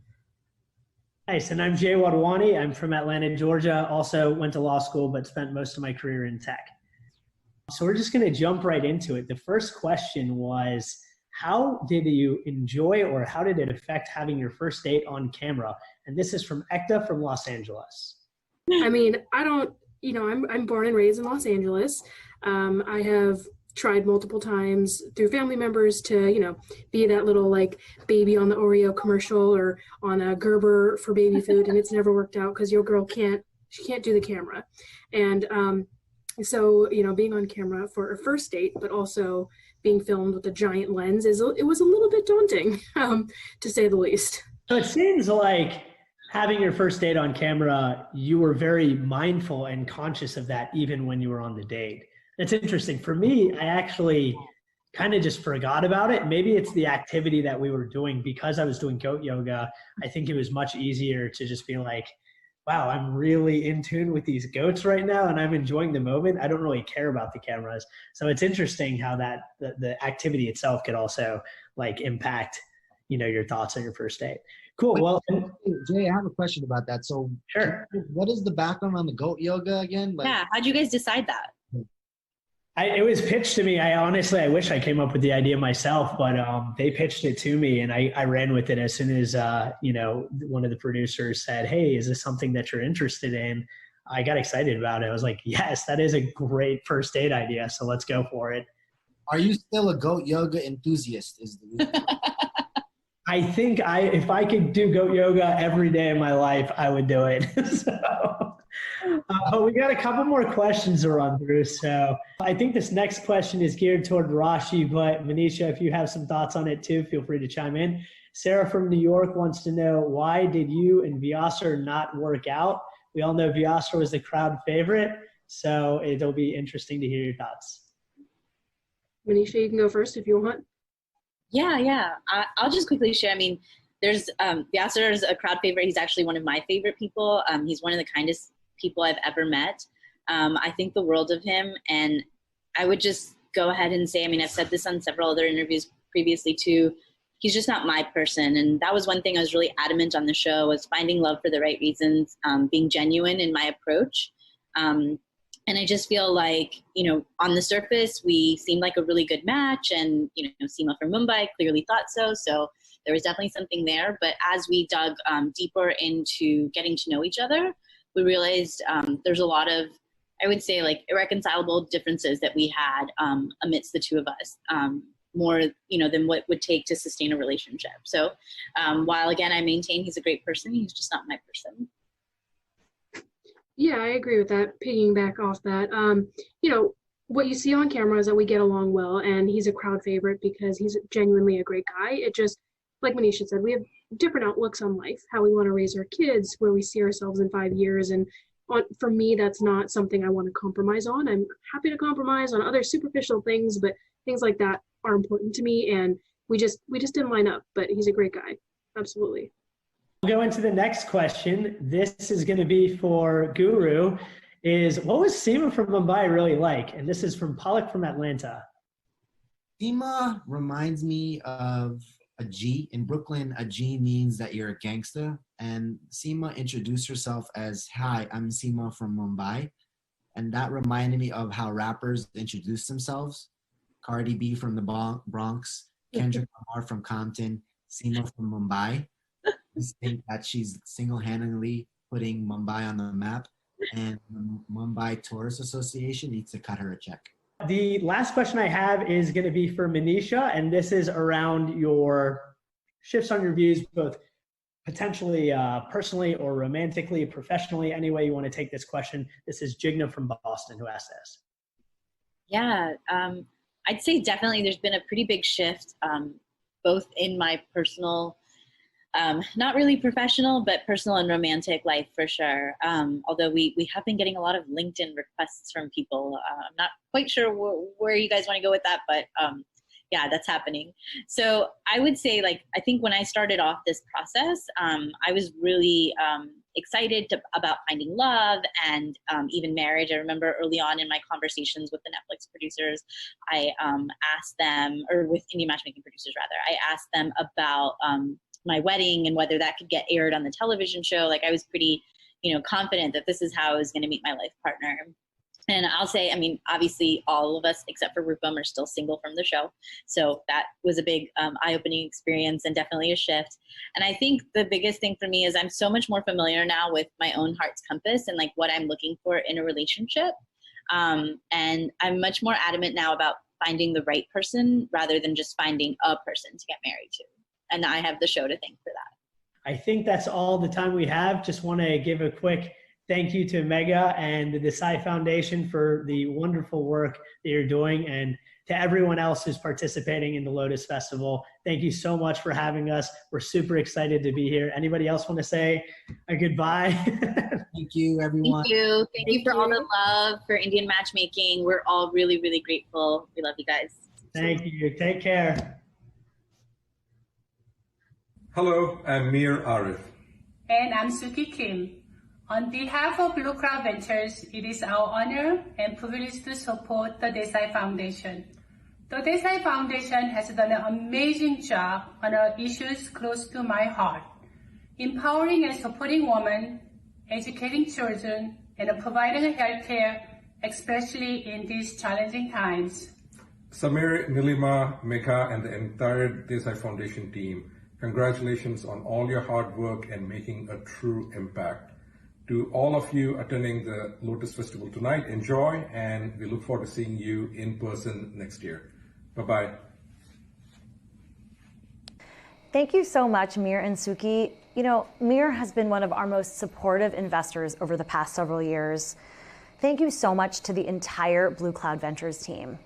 Nice, and I'm Jay Wadhwani. I'm from Atlanta, Georgia. Also went to law school, but spent most of my career in tech. So we're just gonna jump right into it. The first question was, how did you enjoy or how did it affect having your first date on camera? And this is from Ekta from Los Angeles. I mean, I'm born and raised in Los Angeles. I have tried multiple times through family members to, be that little like baby on the Oreo commercial or on a Gerber for baby food, and it's never worked out because your girl can't do the camera. And so, being on camera for a first date, but also being filmed with a giant lens it was a little bit daunting, to say the least. So it seems like having your first date on camera, you were very mindful and conscious of that even when you were on the date. That's interesting. For me, I actually kind of just forgot about it. Maybe it's the activity that we were doing because I was doing goat yoga. I think it was much easier to just be like, wow, I'm really in tune with these goats right now and I'm enjoying the moment. I don't really care about the cameras. So it's interesting how that the activity itself could also like impact, your thoughts on your first date. Cool. Well, Jay, I have a question about that. So sure. What is the background on the goat yoga again? Yeah. How'd you guys decide that? It was pitched to me. I wish I came up with the idea myself, but they pitched it to me and I ran with it as soon as, one of the producers said, hey, is this something that you're interested in? I got excited about it. I was like, yes, that is a great first date idea. So let's go for it. Are you still a goat yoga enthusiast? I think if I could do goat yoga every day of my life, I would do it. But we got a couple more questions to run through. So I think this next question is geared toward Rashi, but Manisha, if you have some thoughts on it too, feel free to chime in. Sarah from New York wants to know, why did you and Vyasar not work out? We all know Vyasar was the crowd favorite, so it'll be interesting to hear your thoughts. Manisha, you can go first if you want. Yeah. I'll just quickly share. I mean, there's Vyasar is a crowd favorite. He's actually one of my favorite people. He's one of the kindest people I've ever met. I think the world of him, and I would just go ahead and say, I mean, I've said this on several other interviews previously too, he's just not my person. And that was one thing I was really adamant on the show, was finding love for the right reasons, being genuine in my approach. And I just feel like, on the surface, we seemed like a really good match, and, Seema from Mumbai clearly thought so. So there was definitely something there. But as we dug deeper into getting to know each other, we realized there's a lot of, I would say, like, irreconcilable differences that we had amidst the two of us, more, than what would take to sustain a relationship. So while, again, I maintain he's a great person, he's just not my person. Yeah, I agree with that. Piggyback off that, what you see on camera is that we get along well, and he's a crowd favorite because he's genuinely a great guy. It just, like Manisha said, we have different outlooks on life, how we want to raise our kids, where we see ourselves in 5 years. And for me, that's not something I want to compromise on. I'm happy to compromise on other superficial things, but things like that are important to me. And we just didn't line up, but he's a great guy. Absolutely. We'll go into the next question. This is going to be for Guru. What was Seema from Mumbai really like? And this is from Pollock from Atlanta. Seema reminds me of a G. In Brooklyn, a G means that you're a gangster. And Seema introduced herself as, hi, I'm Seema from Mumbai. And that reminded me of how rappers introduce themselves. Cardi B from the Bronx, Kendrick Lamar from Compton, Seema from Mumbai. I think that she's single-handedly putting Mumbai on the map, and the Mumbai Tourist Association needs to cut her a check. The last question I have is going to be for Manisha, and this is around your shifts on your views, both potentially personally or romantically, professionally, any way you want to take this question. This is Jigna from Boston who asked this. Yeah, I'd say definitely there's been a pretty big shift, both in my personal, not really professional, but personal and romantic life for sure. Although we have been getting a lot of LinkedIn requests from people. I'm not quite sure where you guys want to go with that, but yeah, that's happening. So I would say, I think when I started off this process, I was really excited about finding love and even marriage. I remember early on in my conversations with the Netflix producers, I asked them, or with Indian matchmaking producers rather, I asked them about my wedding and whether that could get aired on the television show. I was pretty, confident that this is how I was going to meet my life partner. And I'll say, obviously all of us except for Rupam are still single from the show. So that was a big eye-opening experience and definitely a shift. And I think the biggest thing for me is I'm so much more familiar now with my own heart's compass and what I'm looking for in a relationship. And I'm much more adamant now about finding the right person rather than just finding a person to get married to. And I have the show to thank for that. I think that's all the time we have. Just want to give a quick thank you to Mega and the Desai Foundation for the wonderful work that you're doing, and to everyone else who's participating in the Lotus Festival. Thank you so much for having us. We're super excited to be here. Anybody else want to say a goodbye? Thank you, everyone. Thank you. Thank you for all the love for Indian matchmaking. We're all really, really grateful. We love you guys. Thank you. Take care. Hello, I'm Mir Arif. And I'm Suki Kim. On behalf of Blue Cloud Ventures, it is our honor and privilege to support the Desai Foundation. The Desai Foundation has done an amazing job on issues close to my heart, empowering and supporting women, educating children, and providing healthcare, especially in these challenging times. Samir, Nilima, Megha, and the entire Desai Foundation team, congratulations on all your hard work and making a true impact. To all of you attending the Lotus Festival tonight, enjoy, and we look forward to seeing you in person next year. Bye-bye. Thank you so much, Mir and Suki. You know, Mir has been one of our most supportive investors over the past several years. Thank you so much to the entire Blue Cloud Ventures team.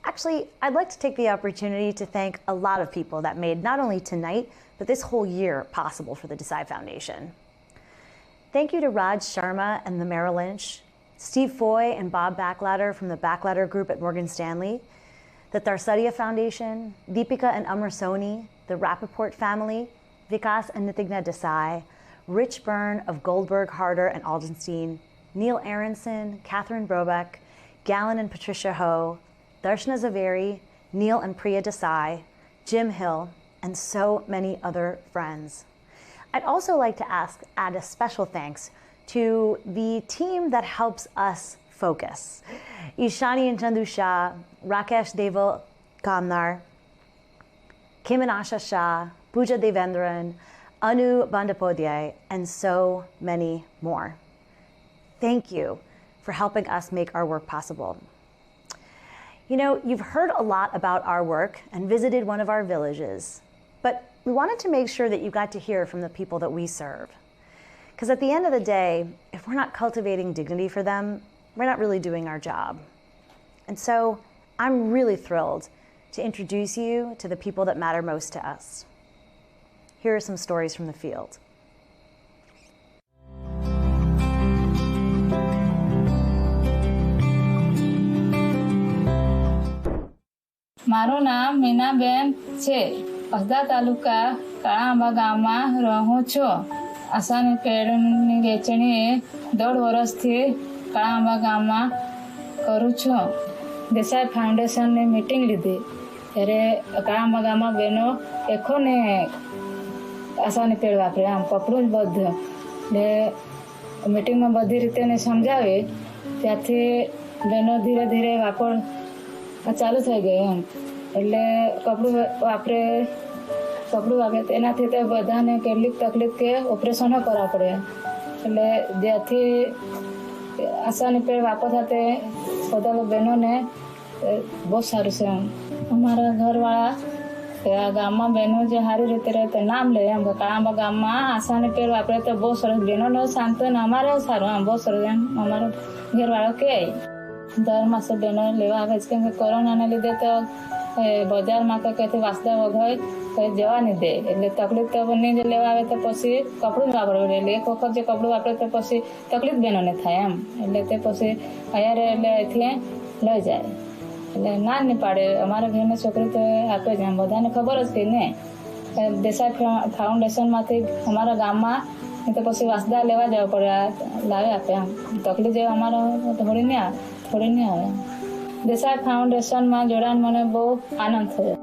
Actually, I'd like to take the opportunity to thank a lot of people that made not only tonight, but this whole year possible for the Desai Foundation. Thank you to Raj Sharma and the Merrill Lynch, Steve Foy and Bob Backladder from the Backladder Group at Morgan Stanley, the Tarsaria Foundation, Deepika and Amar Soni, the Rappaport family, Vikas and Nitigna Desai, Rich Byrne of Goldberg, Harder and Aldenstein, Neil Aronson, Catherine Brobeck, Gallon and Patricia Ho, Darshana Zaveri, Neil and Priya Desai, Jim Hill, and so many other friends. I'd also like to add a special thanks to the team that helps us focus. Ishani and Chandu Shah, Rakesh Deval Kamnar, Kim and Asha Shah, Pooja Devendran, Anu Bandapodhyay, and so many more. Thank you for helping us make our work possible. You know, you've heard a lot about our work and visited one of our villages, but we wanted to make sure that you got to hear from the people that we serve. Because at the end of the day, if we're not cultivating dignity for them, we're not really doing our job. And so I'm really thrilled to introduce you to the people that matter most to us. Here are some stories from the field. મારું નામ મીનાબેન છે. અસદા તાલુકા કાળાંબા ગામમાં રહું છું. આસાની પેડની વેચણી 1.5 વર્ષથી કાળાંબા ગામમાં કરું છું. દેસાઈ ફાઉન્ડેશનની મીટિંગ લીધી ત્યારે કાળાંબા ગામમાં બહેનો એકોને આસાની પેડ વાપરે, આમ કપડું જ બધું ને મીટિંગમાં બધી રીતે ને સમજાવે. ત્યાંથી બહેનો ધીરે ધીરે વાપર ચાલુ થઈ ગઈ એમ. એટલે કપડું વાપરે તેનાથી તે બધાને કેટલીક તકલીફ કે ઓપરેશનો કરવા પડે. એટલે જ્યાંથી આસાની પેડ વાપરતા તે બધા બહેનોને બહુ સારું છે એમ. અમારા ઘરવાળા ગામમાં બહેનો જે સારી રીતે રહે તે નામ લે એમ કે કાળાંબા ગામમાં આસાની પેડ વાપરે તો બહુ સરસ, બહેનોને શાંત ને અમારે સારું આમ બહુ સરસ એમ અમારો ઘરવાળો કહે. દર માસે બહેનો લેવા આવે છે, કેમ કે કોરોનાને લીધે તો બજારમાં કે કંઈથી વાસદા વગર કંઈ જવા નહીં દે. એટલે તકલીફ તો નહીં જે લેવા આવે તો પછી કપડું જ વાપરવું. એટલે એક વખત જે કપડું વાપરે તો પછી તકલીફ બહેનોને થાય એમ. એટલે તે પછી અહીંયા એટલે અહીંથી લઈ જાય. એટલે ના નહીં પાડે. અમારા ઘરની છોકરી તો આપે જ એમ. બધાને ખબર જ કે ને દેસાઈ ફાઉન્ડેશનમાંથી અમારા ગામમાં તો પછી વાસદા લેવા જવા પડે, લાવે આપે એમ. તકલીફ જેવા અમારો થોડી નહીં આવે. દેસાઈ ફાઉન્ડેશનમાં જોડાણ મને બહુ આનંદ થયો.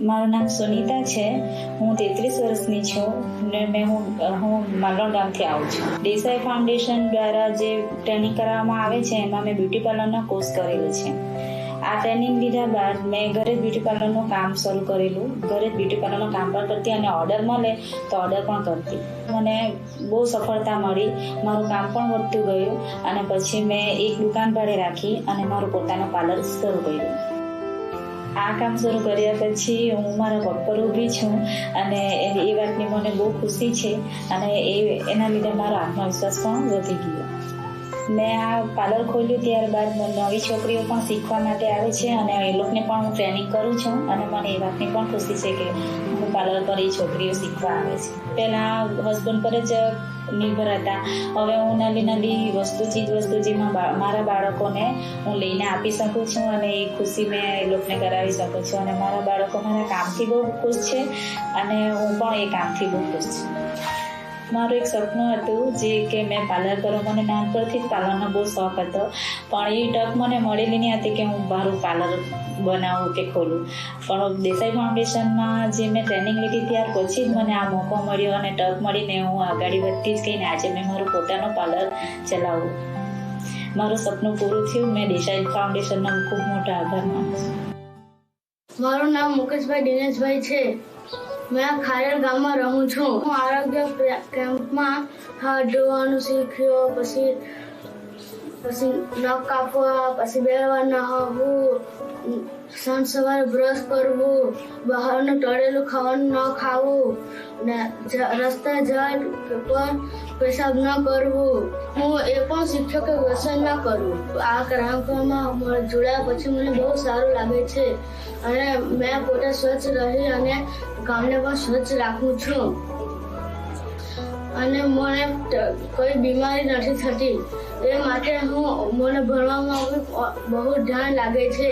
મારું નામ સુનીતા છે. હું 33 વર્ષની છું ને હું માલણ ગામથી આવું છું. દેસાઈ ફાઉન્ડેશન દ્વારા જે ટ્રેનિંગ કરવામાં આવે છે એમાં મેં બ્યુટી પાર્લરનો કોર્સ કરેલો છે. આ ટ્રેનિંગ લીધા બાદ મેં ઘરે જ બ્યુટી પાર્લરનું કામ શરૂ કરેલું. ઘરે જ બ્યુટી પાર્લરનું કામ પણ કરતી અને ઓર્ડર મળે તો ઓર્ડર પણ કરતી. મને બહુ સફળતા મળી. મારું કામ પણ વધતું ગયું અને પછી મેં એક દુકાન ભાડે રાખી અને મારું પોતાનું પાર્લર શરૂ કર્યું. આ કામ શરૂ કર્યા પછી હું મારા પગ પર ઊભી છું અને એ વાતની મને બહુ ખુશી છે અને એના લીધે મારો આત્મવિશ્વાસ પણ વધી ગયો. મેં આ પાર્લર ખોલ્યું ત્યારબાદ નવી છોકરીઓ પણ શીખવા માટે આવે છે અને એ લોકોને પણ હું ટ્રેનિંગ કરું છું અને મને એ વાતની પણ ખુશી છે કે હું પાર્લર પર એ છોકરીઓ શીખવા આવે છે. પહેલાં હસબન્ડ પર જ નિર્ભર હતા. હવે હું નાની ચીજ વસ્તુ જેમાં મારા બાળકોને હું લઈને આપી શકું છું અને એ ખુશી મેં એ લોકોને કરાવી શકું છું. અને મારા બાળકો મારા કામથી બહુ ખુશ છે અને હું પણ એ કામથી બહુ ખુશ છું. મારું એક સપનું હતું જે કે મેં પાર્લર કરું. મને નાનપણથી જ પાર્લરનો બહુ શોખ હતો, પણ એ તક મને મળેલી નહીં હતી કે હું મારું પાર્લર બનાવું કે ખોલું. પણ દેસાઈ ફાઉન્ડેશનમાં જે મેં ટ્રેનિંગ લીધી ત્યાર પછી જ મને આ મોકો મળ્યો અને તક મળીને હું આગળ વધતી જ ગઈને આજે મેં મારું પોતાનું પાર્લર ચલાવું. મારું સપનું પૂરું થયું. મેં દેસાઈ ફાઉન્ડેશનનો ખૂબ મોટો આભાર માનું છું. મારું નામ મુકેશભાઈ દિનેશભાઈ છે. મેં ખારેલ ગામમાં રહું છું. હું આરોગ્ય કેમ્પમાં હાથ ધોવાનું શીખ્યો, પછી નખ કાપવા, પછી 2 વાર નહાવું, સાંજ સવારે બ્રશ કરવું, બહારનું તળેલું ખાવાનું ન ખાવું, ને રસ્તા ઝાડ પર પેશાબ ન કરવું. હું એ પણ શીખ્યો કે વ્યસન ન કરવું. આ કાર્યક્રમમાં જોડાયા પછી મને બહુ સારું લાગે છે અને મેં પોતે સ્વચ્છ રહી અને ગામને પણ સ્વચ્છ રાખું છું અને મને કોઈ બીમારી નથી થતી. એ માટે મને ભણવામાં બહુ ધ્યાન લાગે છે.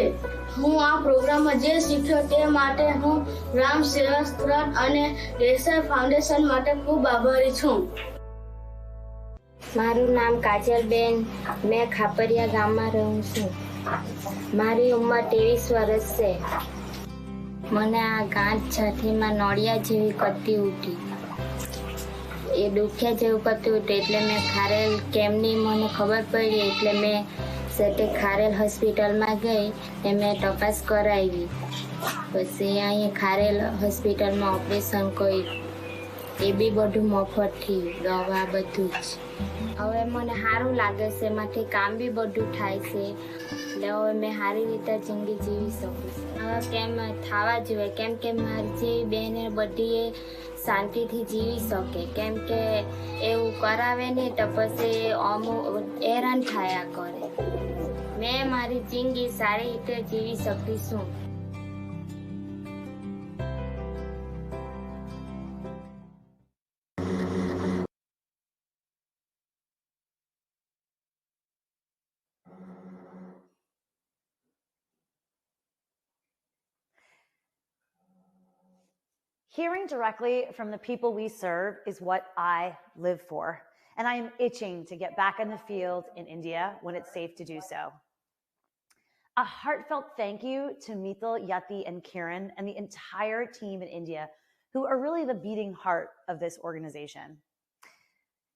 હું આ પ્રોગ્રામમાં જે શીખ્યો તે માટે હું રામ સેવા ટ્રસ્ટ અને દેસાઈ ફાઉન્ડેશન માટે ખૂબ આભારી છું. મારું નામ કાજલબેન. મેં ખાપરિયા ગામમાં રહું છું. મારી ઉંમર 23 વર્ષ છે. મને આ ગાંઠ છાતીમાં નોળિયા જેવી કરતી ઉઠી, એ દુખ્યા જેવું કરતું હતું. એટલે મેં ખારેલ કેમની મને ખબર પડી એટલે મેં સેટે ખારેલ હોસ્પિટલમાં ગઈ ને મેં તપાસ કરાવી. પછી અહીં ખારેલ હોસ્પિટલમાં ઓપરેશન કર્યું. એ બી બધું મફત થયું, દવા બધું જ. હવે મને સારું લાગે છે, એમાંથી કામ બી બધું થાય છે. એટલે હવે મેં સારી રીતે જિંદગી જીવી શકું છું. હવે કેમ થવા જોઈએ, કેમ કે મારી જેવી બહેને બધી શાંતિથી જીવી શકે. કેમ કે એવું કરાવે નહીં તો પછી અમુક હેરાન થયા કરે. મેં મારી જિંદગી સારી રીતે જીવી શકીશું. Hearing directly from the people we serve is what I live for, and I am itching to get back in the field in India when it's safe to do so. A heartfelt thank you to Mital, Yati, and Kiran and the entire team in India, who are really the beating heart of this organization.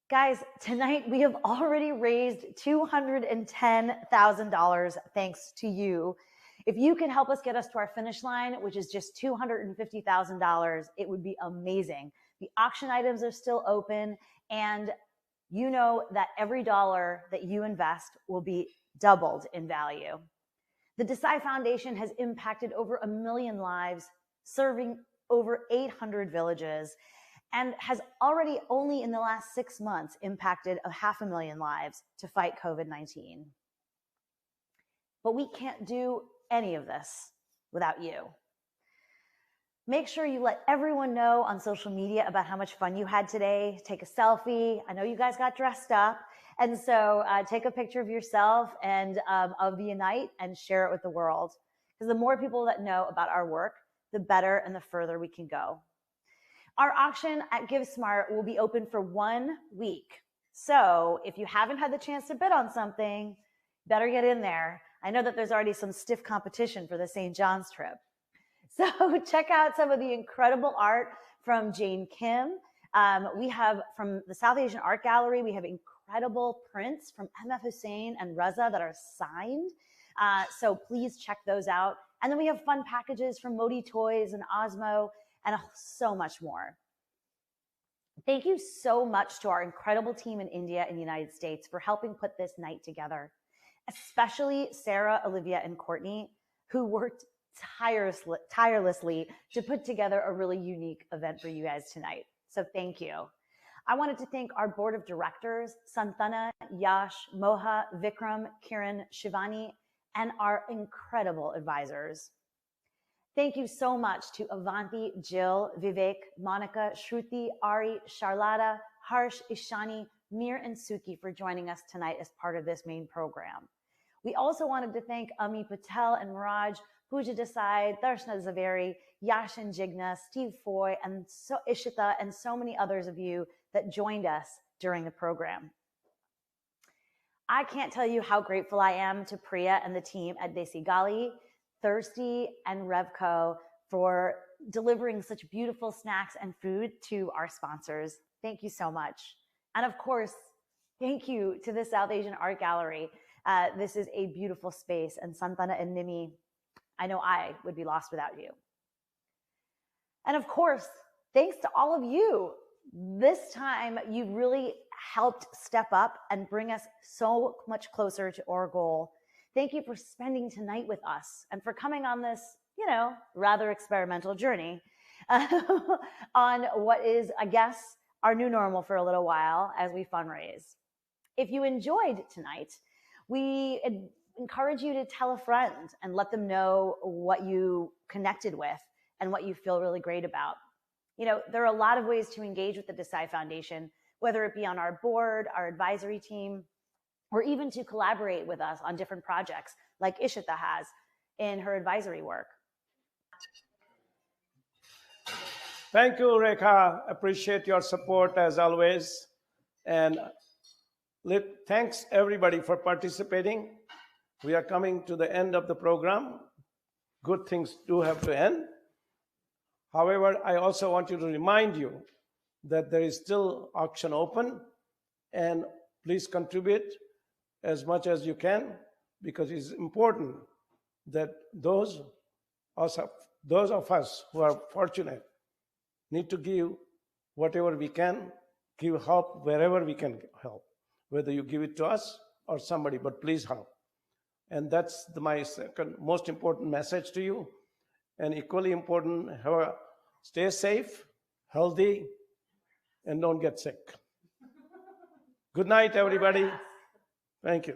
Guys, tonight we have already raised $210,000 thanks to you. If you can help us get us to our finish line, which is just $250,000, it would be amazing. The auction items are still open, and you know that every dollar that you invest will be doubled in value. The Desai Foundation has impacted over 1 million lives, serving over 800 villages, and has already only in the last 6 months impacted 500,000 lives to fight COVID-19. But we can't do any of this without you. Make sure you let everyone know on social media about how much fun you had today. Take a selfie. I know you guys got dressed up. And so take a picture of yourself and of the night and share it with the world. Because the more people that know about our work, the better and the further we can go. Our auction at GiveSmart will be open for 1 week. So if you haven't had the chance to bid on something, better get in there. I know that there's already some stiff competition for the St. John's trip. So check out some of the incredible art from Jane Kim. We have from the South Asian Art Gallery, we have incredible prints from MF Hussein and Reza that are signed. So please check those out. And then we have fun packages from Modi Toys and Osmo and so much more. Thank you so much to our incredible team in India and the United States for helping put this night together. Especially Sarah, Olivia, and Courtney, who worked tirelessly to put together a really unique event for you guys tonight. So thank you. I wanted to thank our board of directors, Santana, Yash, Moha, Vikram, Kiran, Shivani, and our incredible advisors. Thank you so much to Avanti, Jill, Vivek, Monica, Shruti, Ari, Charlotta, Harsh, Ishani, Mir, and Suki for joining us tonight as part of this main program. We also wanted to thank Ami Patel and Miraj, Pooja Desai, Darshna Zaveri, Yash and Jigna, Steve Foy, and Ishita, and so many others of you that joined us during the program. I can't tell you how grateful I am to Priya and the team at Desi Gali, Thirsty, and Revco for delivering such beautiful snacks and food to our sponsors. Thank you so much. And of course, thank you to the South Asian Art Gallery. This is a beautiful space, and Santana and Nimi, I know I would be lost without you. And of course, thanks to all of you. This time, you've really helped step up and bring us so much closer to our goal. Thank you for spending tonight with us and for coming on this, rather experimental journey on what is, I guess, our new normal for a little while as we fundraise. If you enjoyed tonight, we encourage you to tell a friend and let them know what you connected with and what you feel really great about. There are a lot of ways to engage with the Desai Foundation, whether it be on our board, our advisory team, or even to collaborate with us on different projects like Ishita has in her advisory work. Thank you, Rekha. Appreciate your support as always. And thanks everybody for participating. We are coming to the end of the program. Good things do have to end. However, I also want you to remind you that there is still auction open, and please contribute as much as you can, because it's important that those of us who are fortunate need to give whatever we can, give help wherever we can help, whether you give it to us or somebody, but please help. And that's my second most important message to you. And equally important, stay safe, healthy, and don't get sick. Good night, everybody. Thank you.